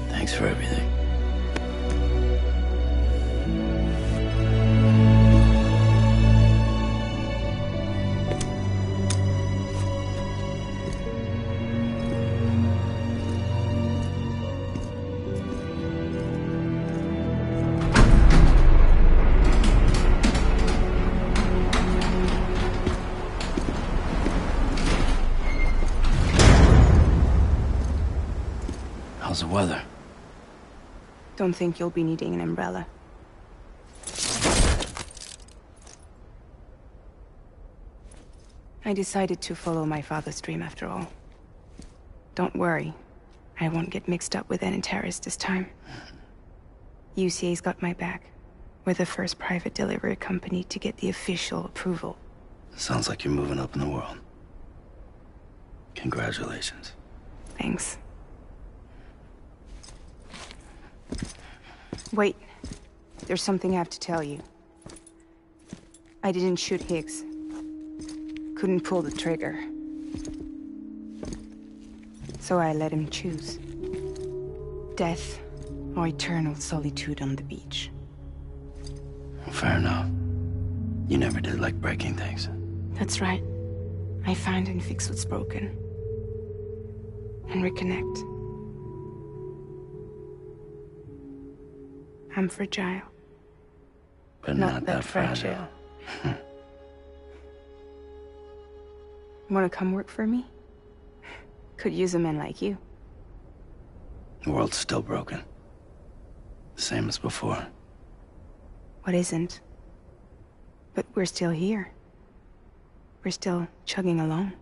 Thanks for everything. How's the weather? Don't think you'll be needing an umbrella. I decided to follow my father's dream after all. Don't worry. I won't get mixed up with any terrorists this time. UCA's got my back. We're the first private delivery company to get the official approval. Sounds like you're moving up in the world. Congratulations. Thanks. Wait. There's something I have to tell you. I didn't shoot Higgs. Couldn't pull the trigger. So I let him choose. Death or eternal solitude on the beach. Fair enough. You never did like breaking things. That's right. I find and fix what's broken. And reconnect. I'm fragile. But not that fragile. Wanna come work for me? Could use a man like you. The world's still broken. Same as before. What isn't? But we're still here. We're still chugging along.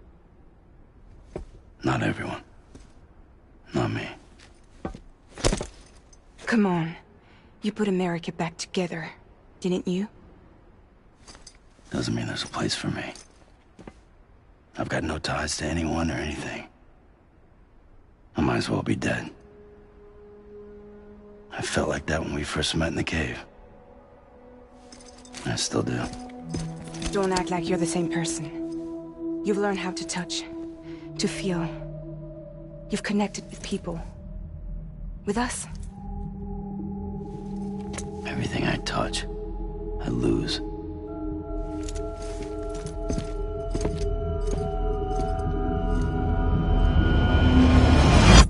Not everyone. Not me. Come on. You put America back together, didn't you? Doesn't mean there's a place for me. I've got no ties to anyone or anything. I might as well be dead. I felt like that when we first met in the cave. I still do. Don't act like you're the same person. You've learned how to touch, to feel. You've connected with people. With us. Everything I touch, I lose.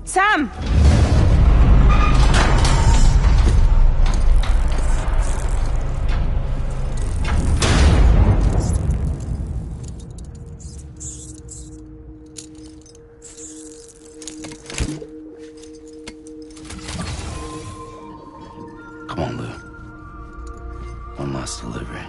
Sam! Come on, Lou. One last delivery.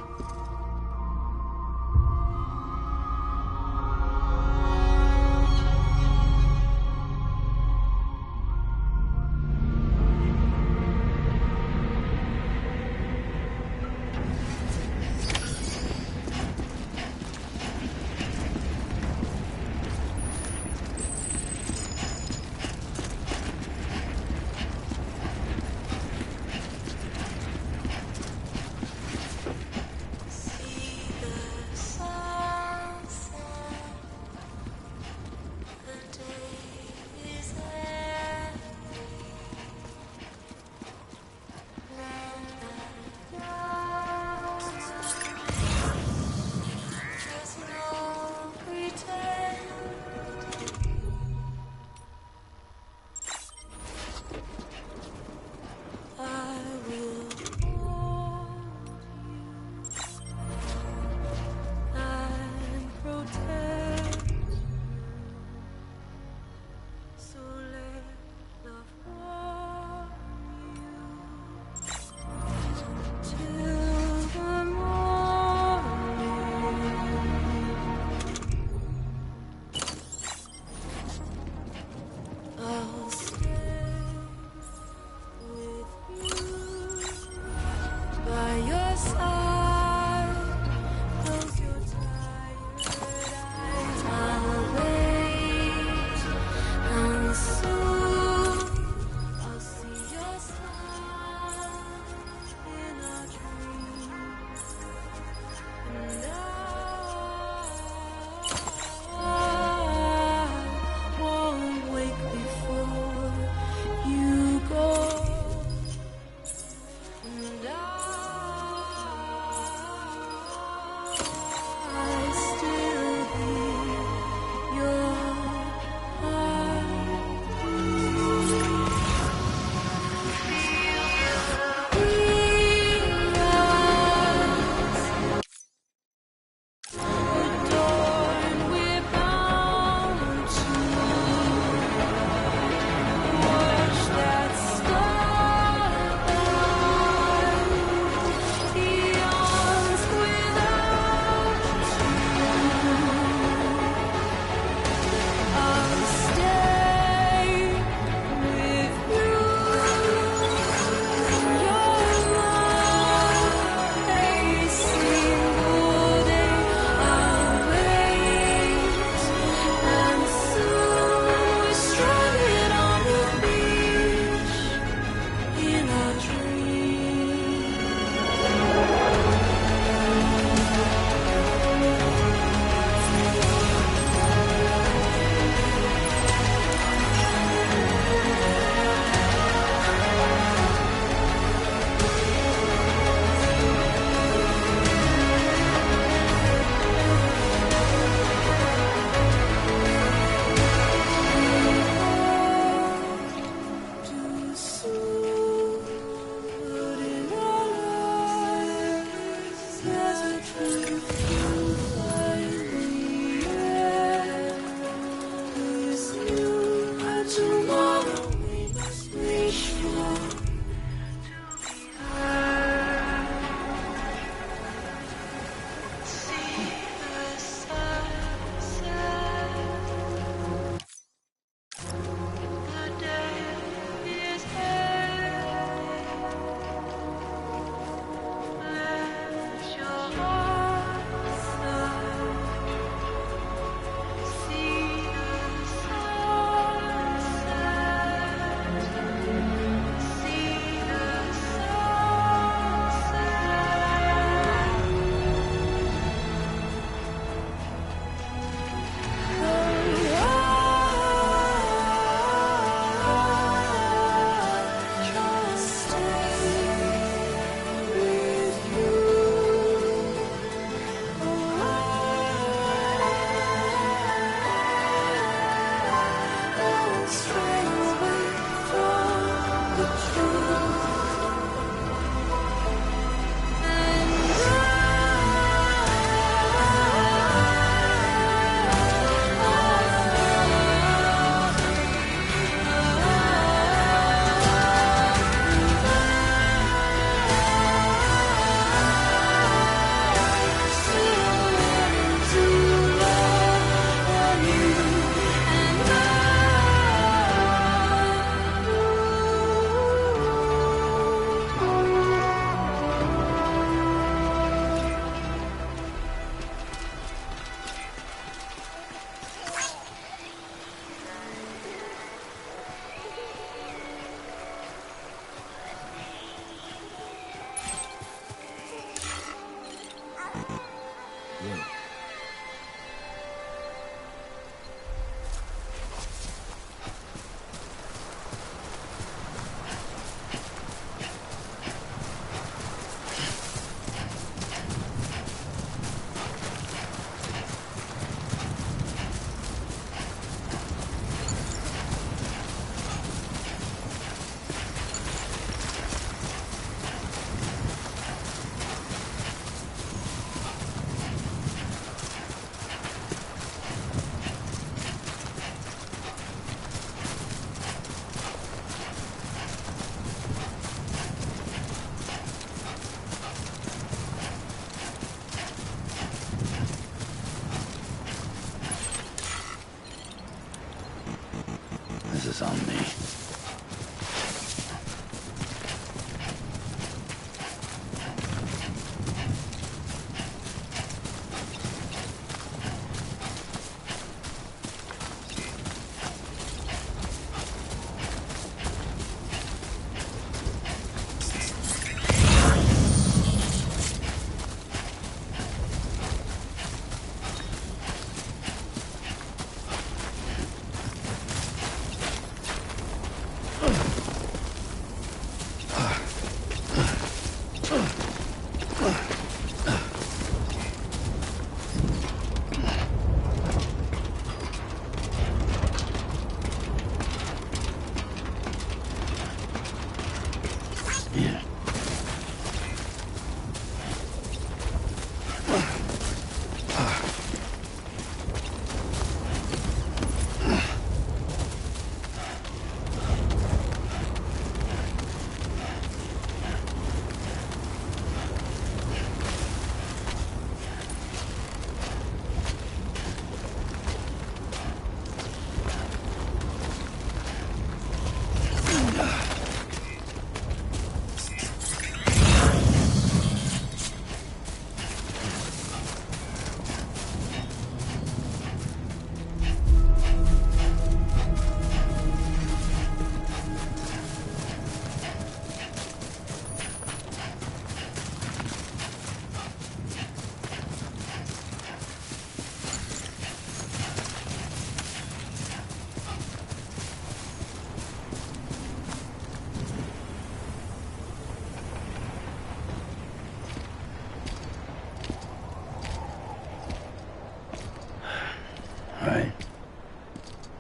is on me.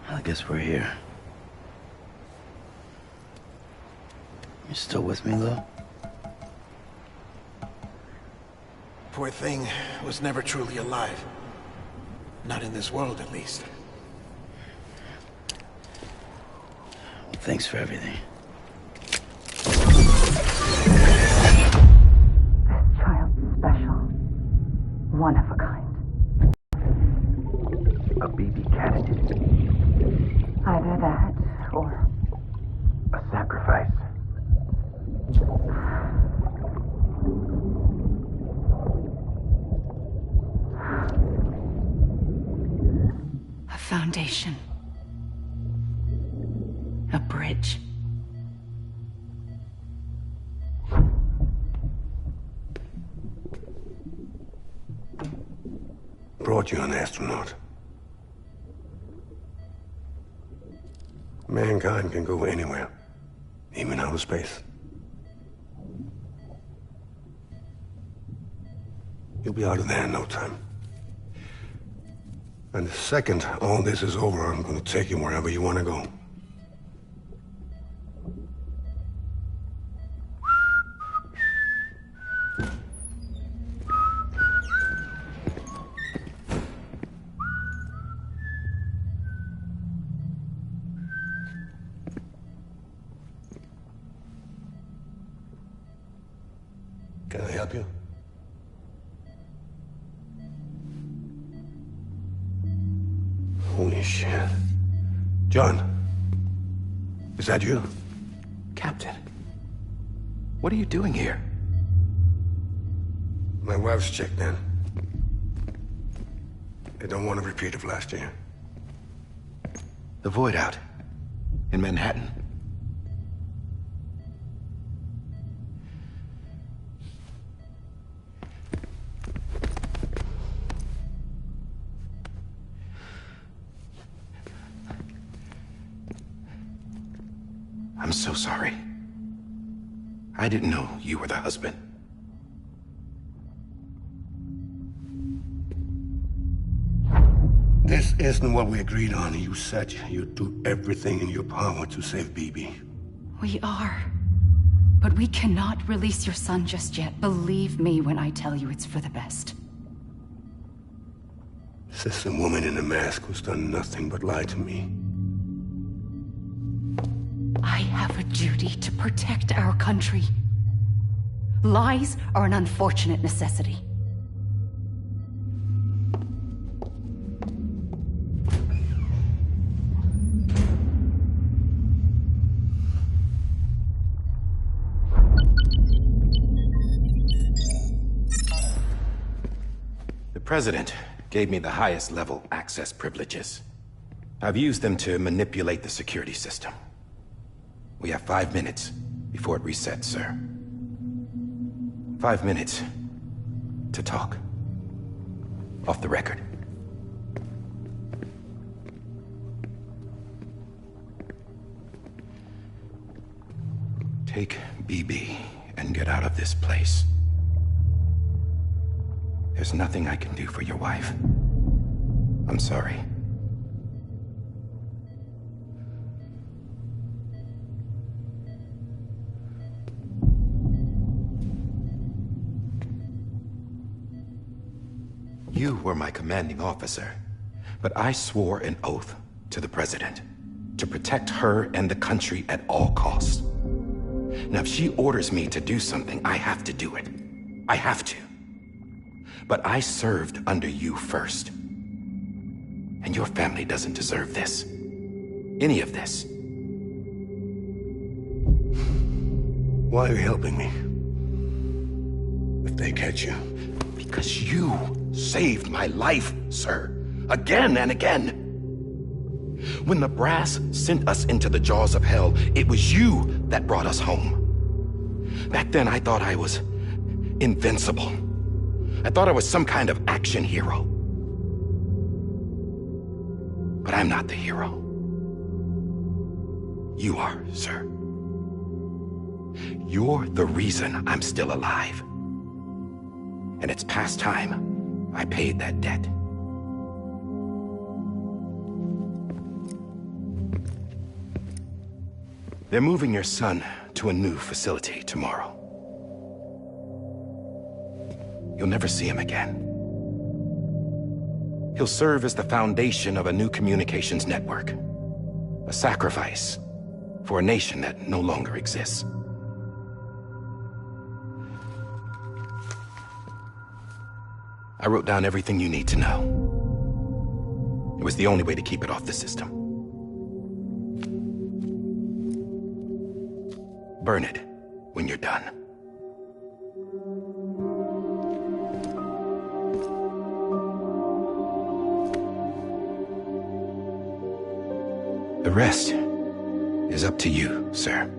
I guess we're here. You still with me, Lou? Poor thing was never truly alive. Not in this world, at least. Well, thanks for everything. Child's special. One of a kind. A BB candidate. Either that, or... a sacrifice. A foundation. A bridge. Brought you an astronaut. Mankind can go anywhere, even outer space. You'll be out of there in no time. And the second all this is over, I'm gonna take you wherever you want to go. Can I help you? Holy shit. John, is that you? Captain, what are you doing here? My wife's checked in. They don't want a repeat of last year. The Void out in Manhattan. I'm so sorry. I didn't know you were the husband. This isn't what we agreed on. You said you'd do everything in your power to save BB. We are. But we cannot release your son just yet. Believe me when I tell you it's for the best. This is a woman in a mask who's done nothing but lie to me. I have a duty to protect our country. Lies are an unfortunate necessity. President gave me the highest level access privileges. I've used them to manipulate the security system. We have 5 minutes before it resets, sir. 5 minutes to talk. Off the record. Take BB and get out of this place. There's nothing I can do for your wife. I'm sorry. You were my commanding officer, but I swore an oath to the President to protect her and the country at all costs. Now, if she orders me to do something, I have to do it. I have to. But I served under you first. And your family doesn't deserve this. Any of this. Why are you helping me? If they catch you. Because you saved my life, sir. Again and again. When the brass sent us into the jaws of hell, it was you that brought us home. Back then, I thought I was invincible. I thought I was some kind of action hero. But I'm not the hero. You are, sir. You're the reason I'm still alive. And it's past time I paid that debt. They're moving your son to a new facility tomorrow. You'll never see him again. He'll serve as the foundation of a new communications network. A sacrifice for a nation that no longer exists. I wrote down everything you need to know. It was the only way to keep it off the system. Burn it when you're done. The rest is up to you, sir.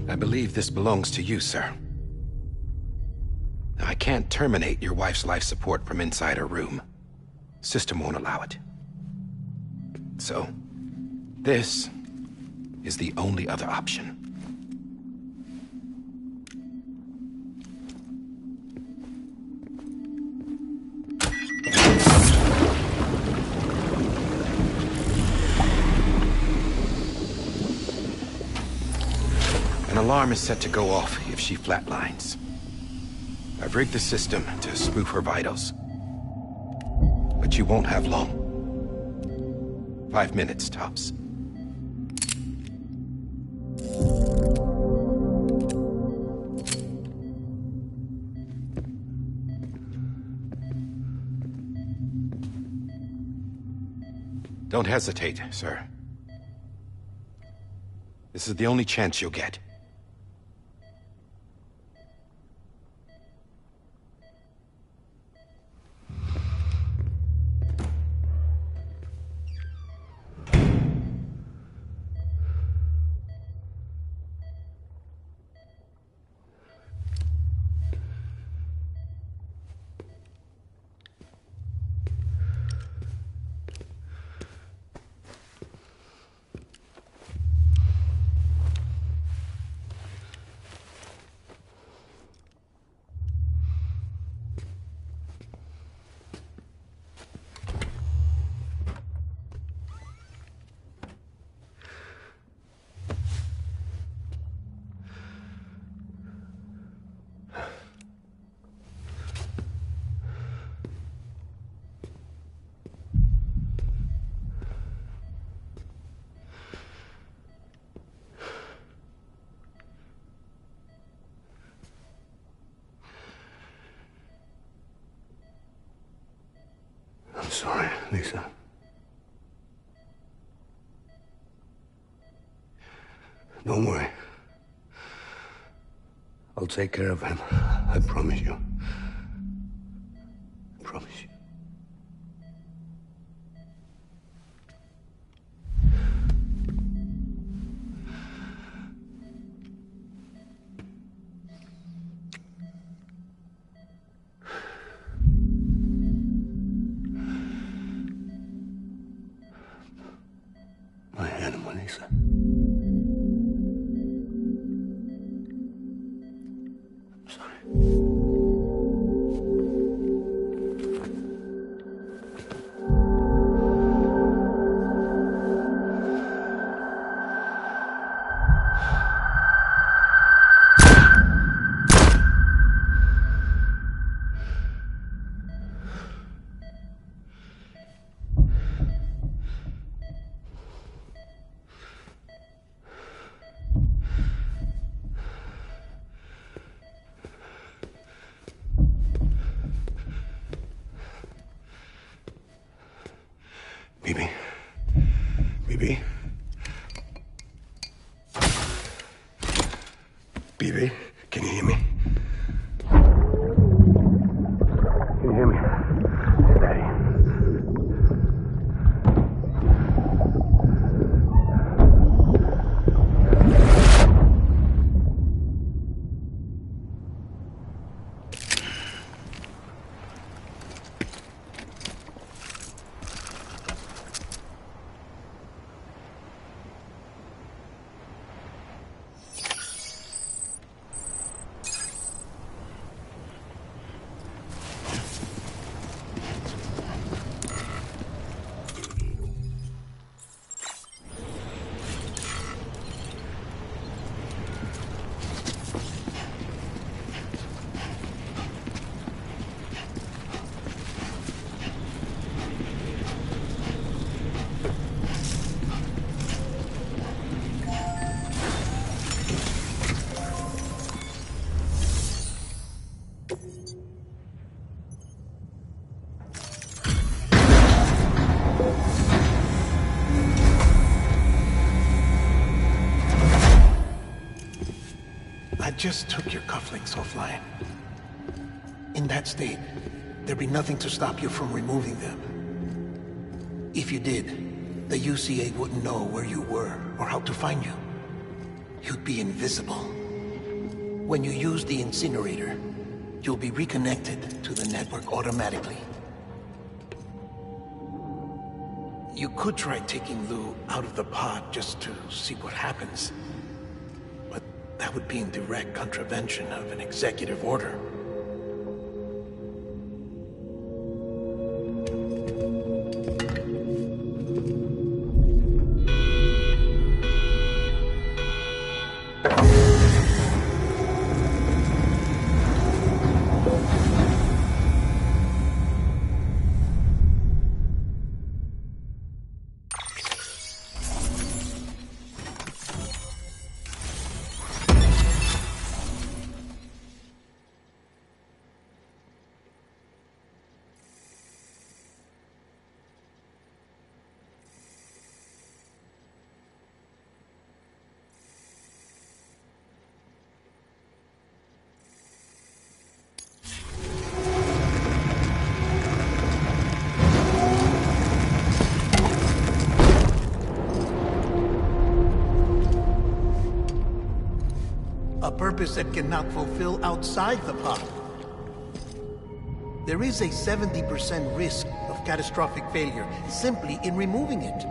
I believe this belongs to you, sir. Now, I can't terminate your wife's life support from inside her room. System won't allow it. So, this is the only other option. An alarm is set to go off if she flatlines. I've rigged the system to spoof her vitals. But you won't have long. 5 minutes, tops. Don't hesitate, sir. This is the only chance you'll get. Lisa. Don't worry. I'll take care of him. I promise you. I promise you. My animal, Lisa. I'm sorry. Bibi. Bibi. Bibi, can you hear me? Can you hear me? It's Daddy. I just took your cufflinks offline. In that state, there'd be nothing to stop you from removing them. If you did, the UCA wouldn't know where you were or how to find you. You'd be invisible. When you use the incinerator, you'll be reconnected to the network automatically. You could try taking Lou out of the pod just to see what happens. But that would be in direct contravention of an executive order. A purpose that cannot fulfill outside the pod. There is a 70% risk of catastrophic failure simply in removing it.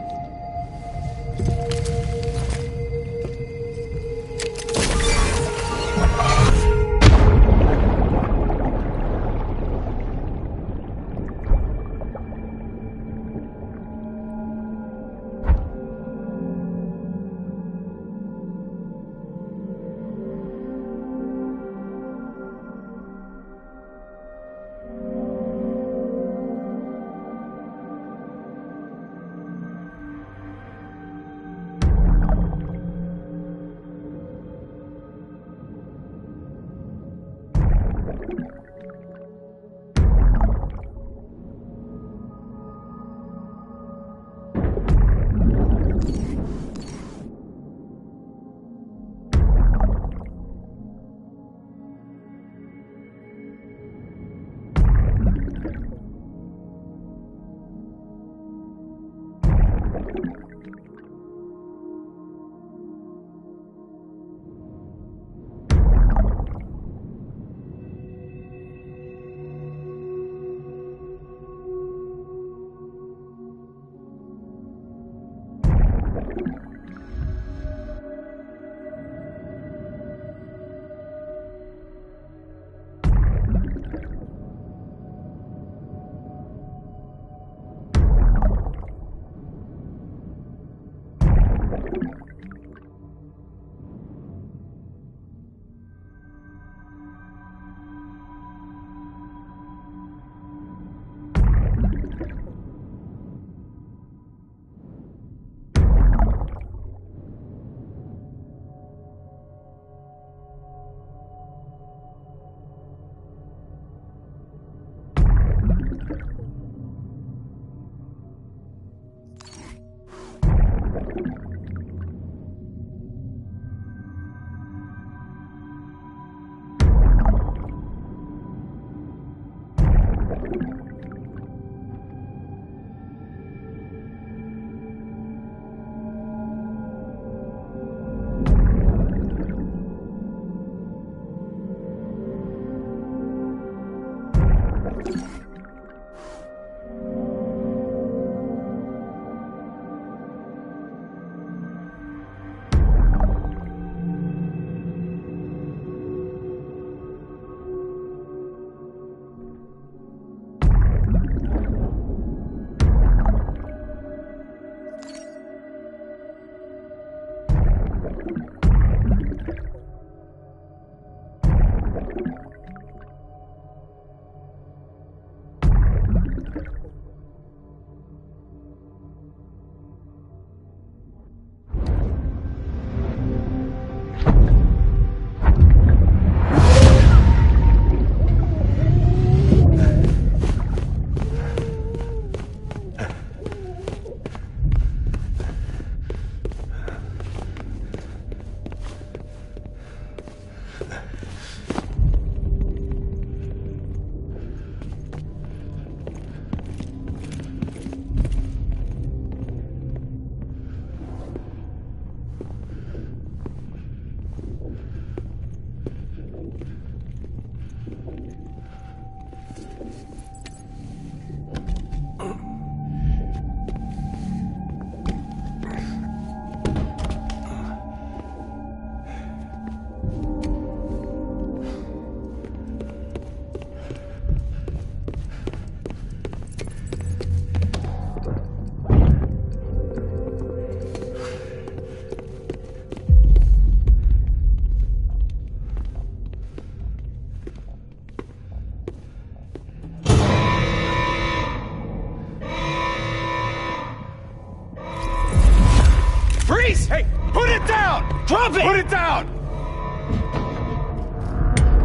Freeze! Hey, put it down! Drop it! Put it down!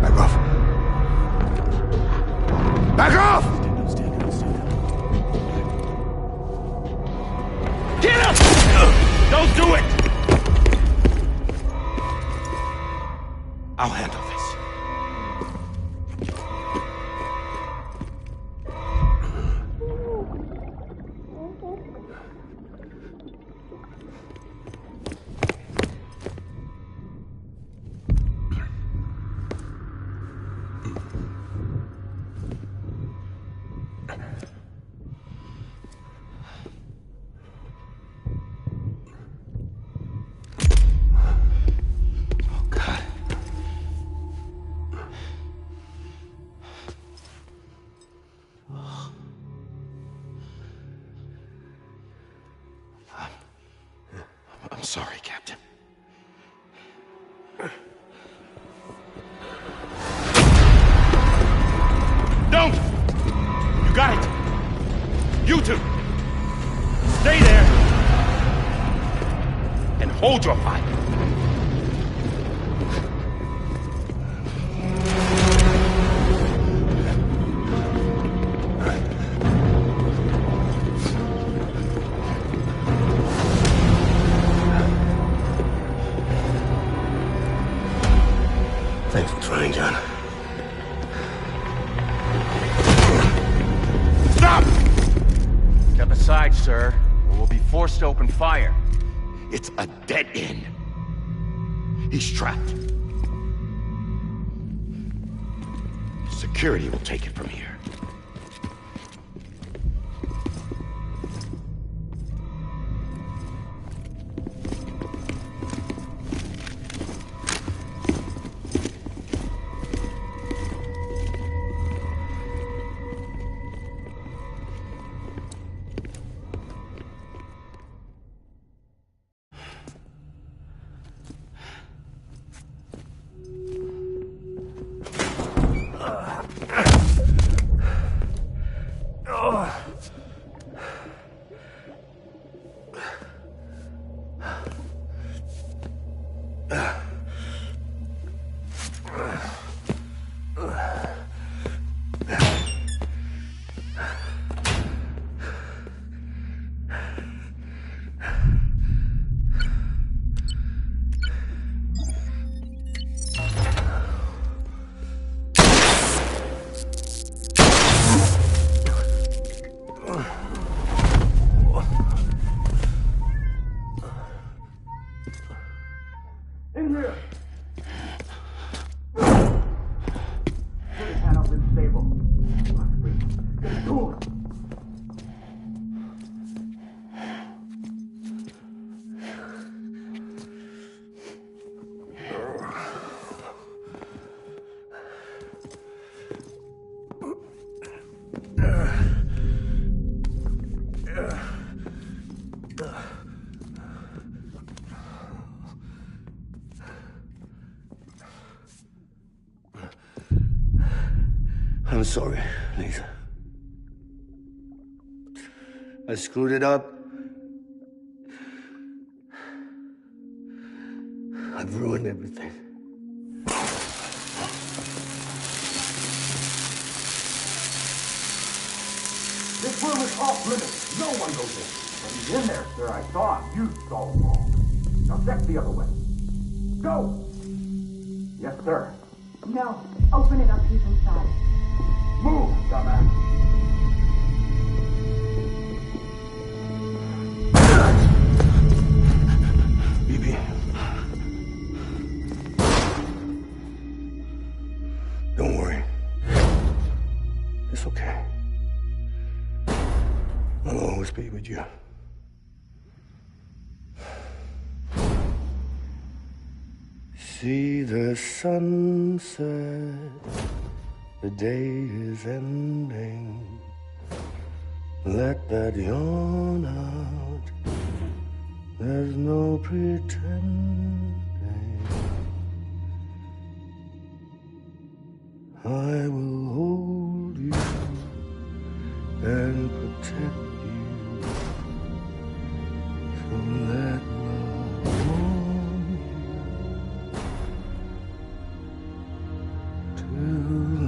Back off. Back off! Get up! Don't do it! I'll handle this. I'm sorry, Captain. Don't! You got it! You two! Stay there! And hold your fire! Thanks for trying, John. Stop! Step aside, sir, or we'll be forced to open fire. It's a dead end. He's trapped. Security will take it from here. in here! Get his hand up in stable. Get it to him. I'm sorry, Lisa. I screwed it up. I've ruined everything. This room is off limits. No one goes in. But he's in there, sir. I saw him. You saw him all. Now step the other way. Go! Yes, sir. No. Open it up. He's inside. Move, dumbass. BB. Don't worry. It's okay. I'll always be with you. See the sunset. The day is ending. Let that yawn out. There's no pretending. I will hold you and protect you. So let love warm you till the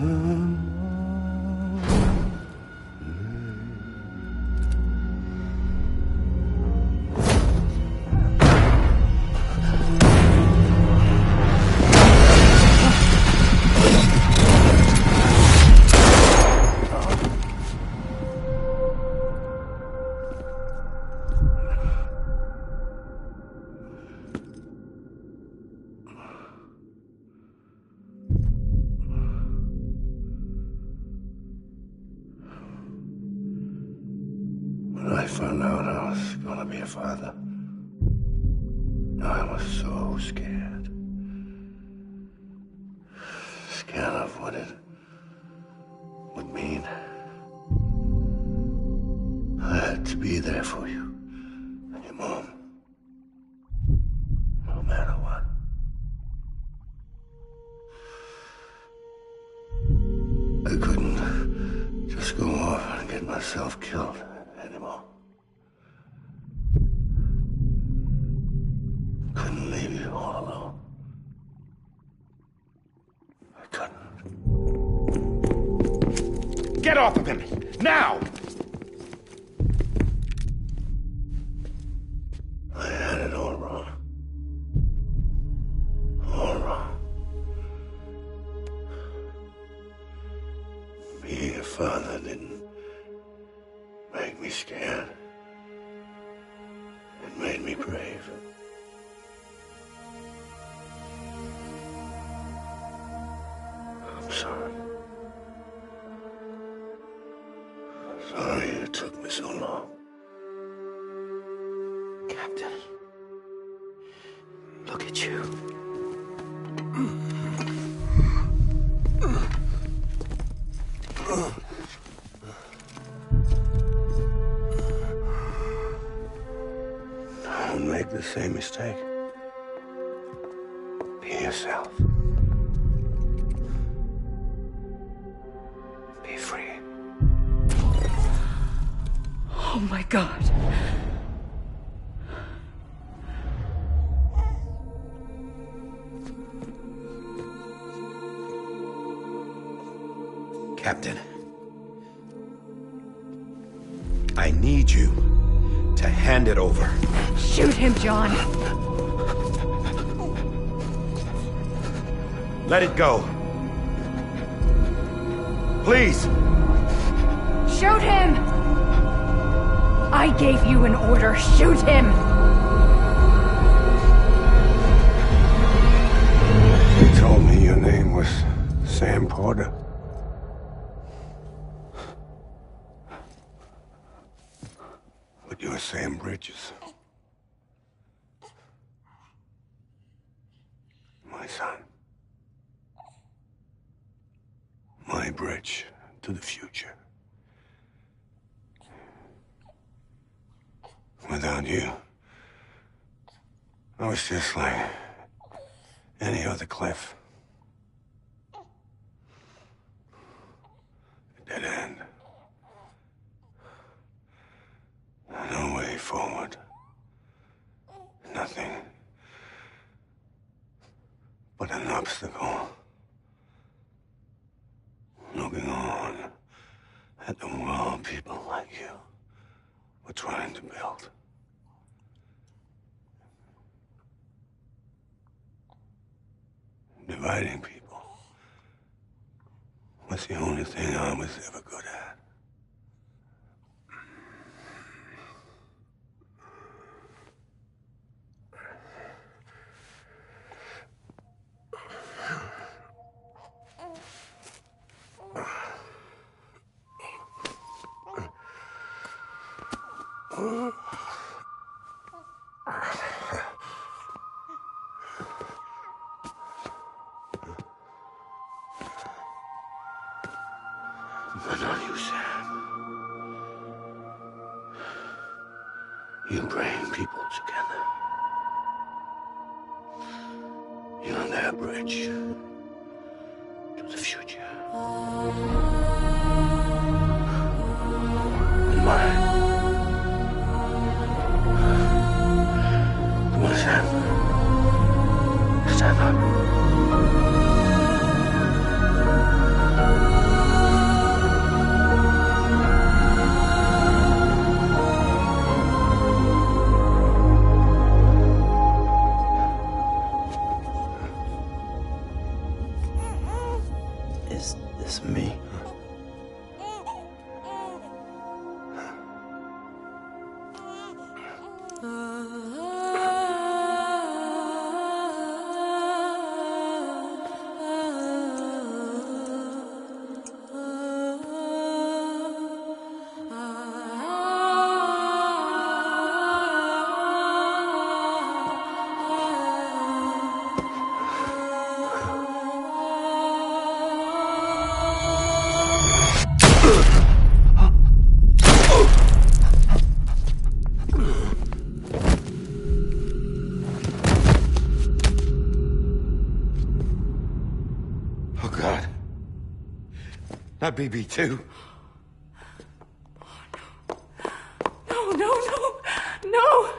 When I found out I was gonna be a father, I was so scared. Scared of what it would mean. I had to be there for you and your mom, no matter what. I couldn't just go off and get myself killed anymore. Couldn't leave you all alone. I couldn't. Get off of him! Now! I had it all wrong. All wrong. Being a father didn't make me scared. It made me brave. I'm sorry. Sorry it took me so long. Captain. Look at you. Don't make the same mistake. Be yourself. Be free. Oh my God. Captain. I need you to hand it over. Shoot him, John. Let it go. Please. Shoot him! I gave you an order. Shoot him! Sam Porter. But you're Sam Bridges. My son. My bridge to the future. Without you, I was just like any other Cliff. A dead end. No way forward. Nothing but an obstacle. Looking on at the world people like you were trying to build. Dividing people was the only thing I was ever good at. But not you, Sam. You bring people together. You're their bridge to the future. And mine. Come on, Sam. Stand up. Is this me? Oh, God. Not BB2. No, no, no, no!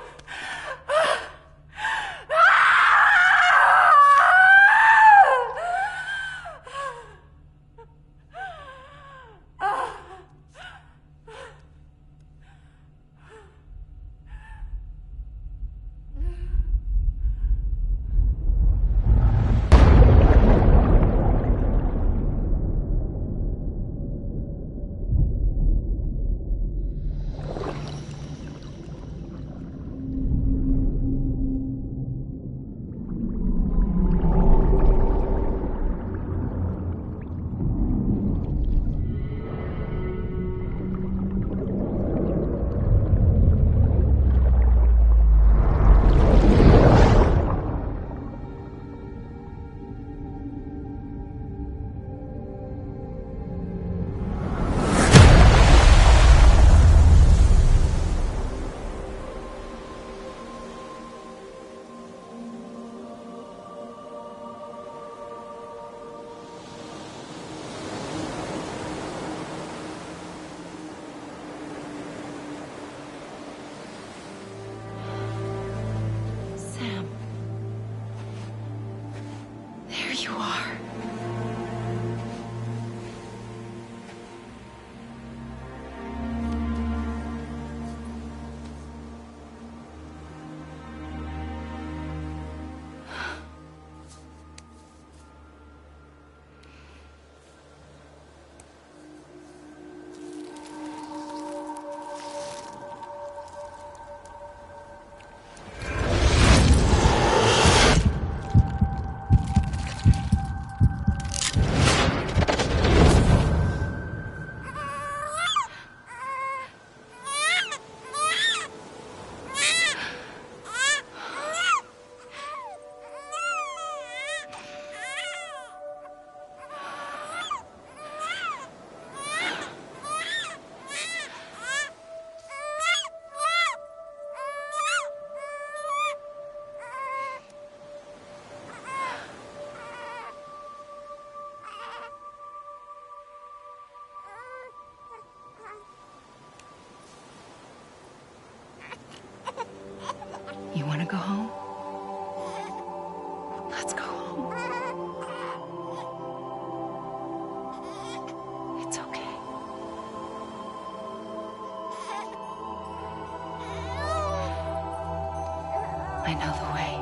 go home? Let's go home. It's okay. I know the way.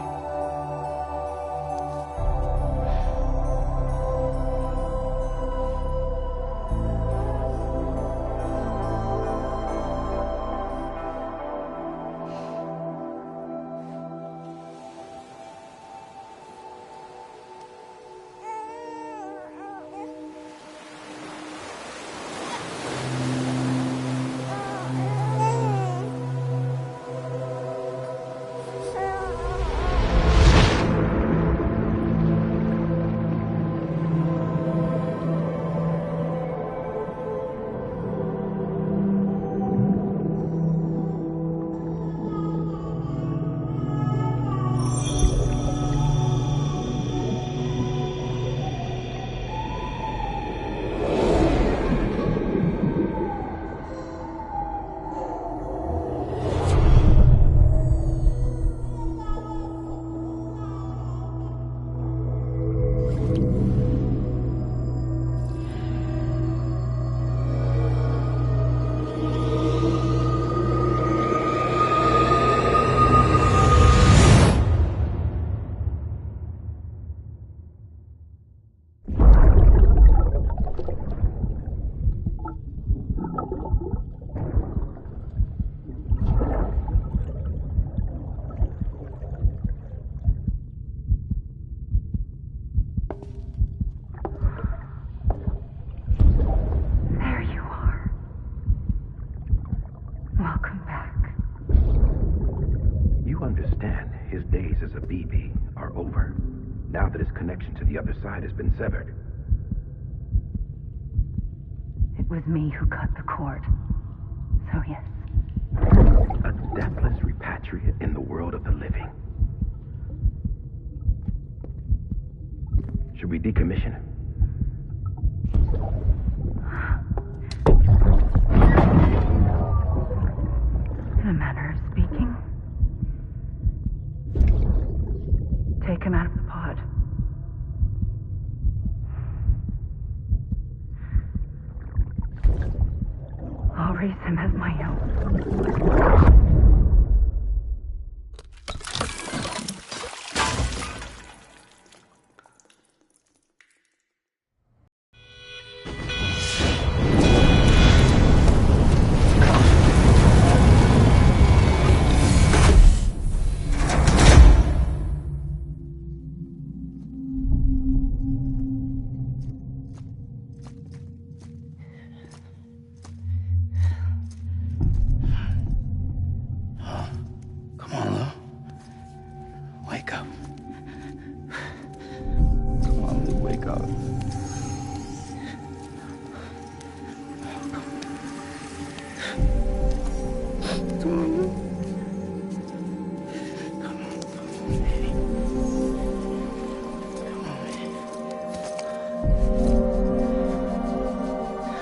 The other side has been severed. It was me who cut the cord. So yes. A deathless repatriate in the world of the living. Should we decommission him? In a manner of speaking. Take him out of the pod. I'll raise him as my own. Wake up. Wake up.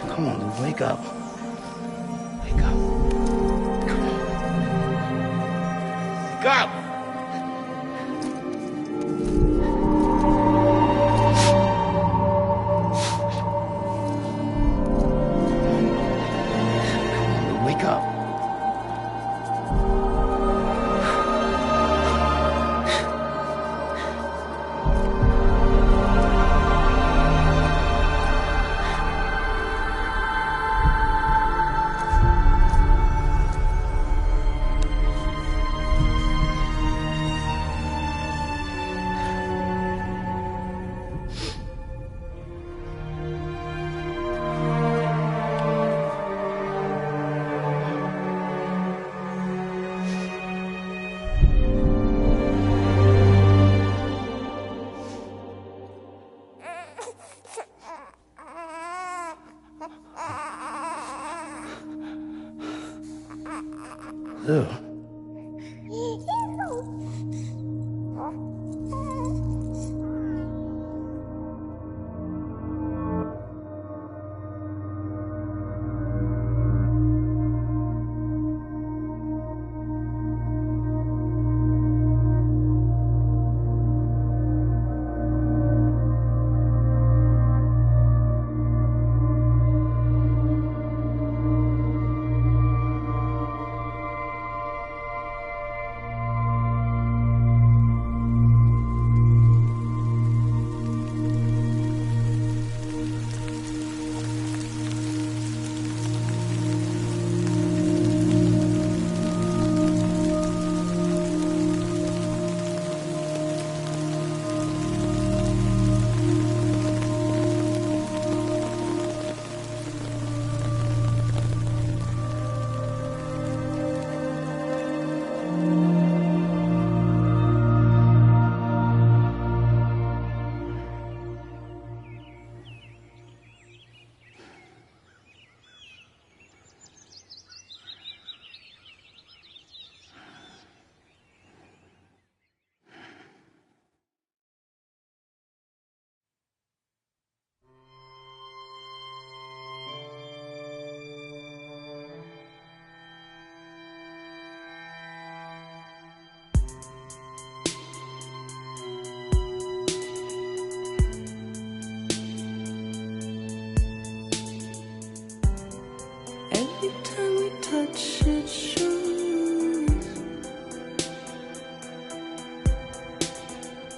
Come on. Wake up! Wake up.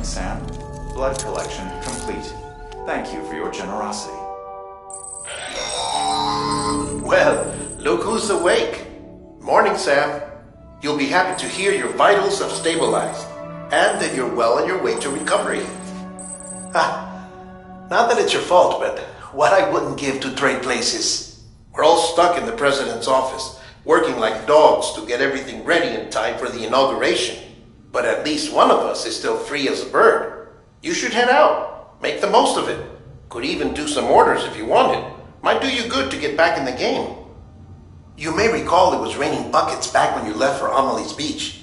morning, Sam. Blood collection complete. Thank you for your generosity. Well, look who's awake. Morning, Sam. You'll be happy to hear your vitals have stabilized, and that you're well on your way to recovery. Not that it's your fault, but what I wouldn't give to trade places. We're all stuck in the president's office, working like dogs to get everything ready in time for the inauguration. But at least one of us is still free as a bird. You should head out. Make the most of it. Could even do some orders if you wanted. Might do you good to get back in the game. You may recall it was raining buckets back when you left for Amelie's Beach.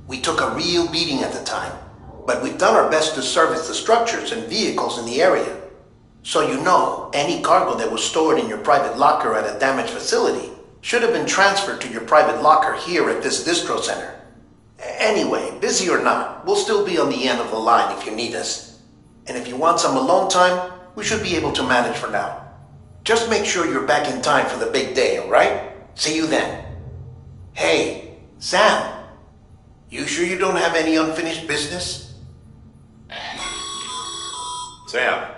We took a real beating at the time, but we've done our best to service the structures and vehicles in the area. So you know, any cargo that was stored in your private locker at a damaged facility should have been transferred to your private locker here at this distro center. Anyway, busy or not, we'll still be on the end of the line if you need us. And if you want some alone time, we should be able to manage for now. Just make sure you're back in time for the big day, alright? See you then. Hey, Sam, you sure you don't have any unfinished business? Sam,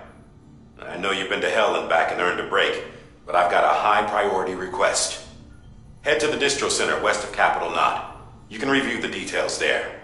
I know you've been to hell and back and earned a break, but I've got a high priority request. Head to the distro center west of Capital Knot. You can review the details there.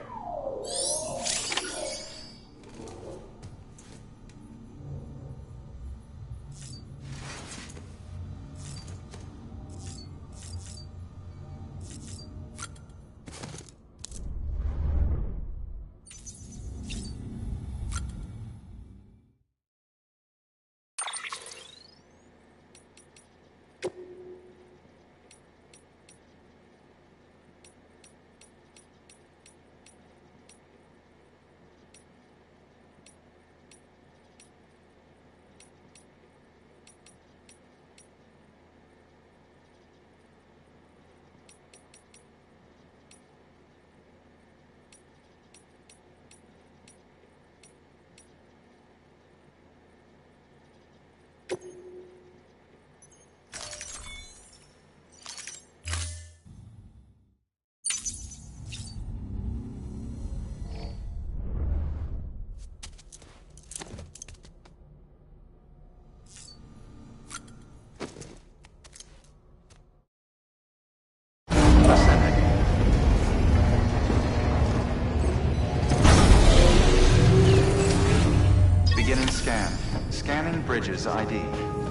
Beginning scan. Scanning Bridges ID.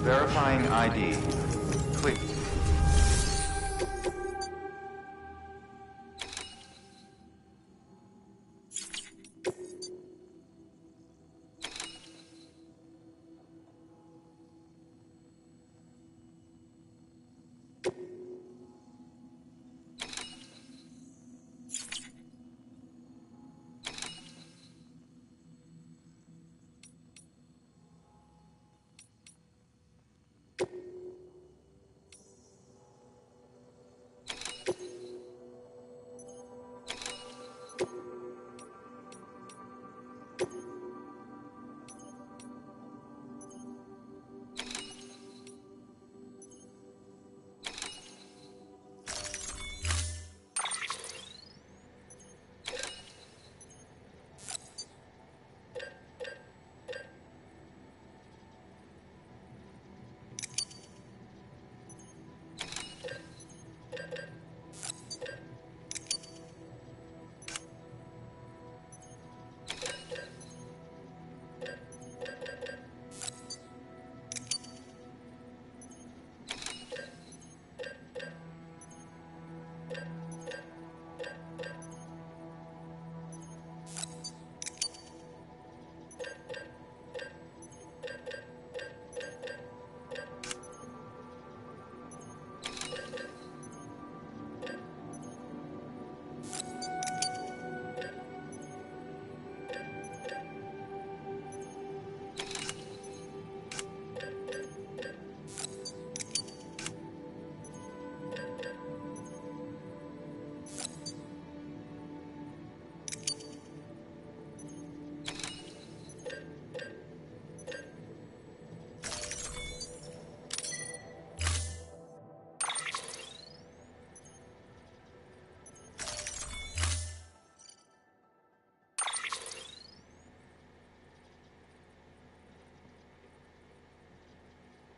Verifying ID.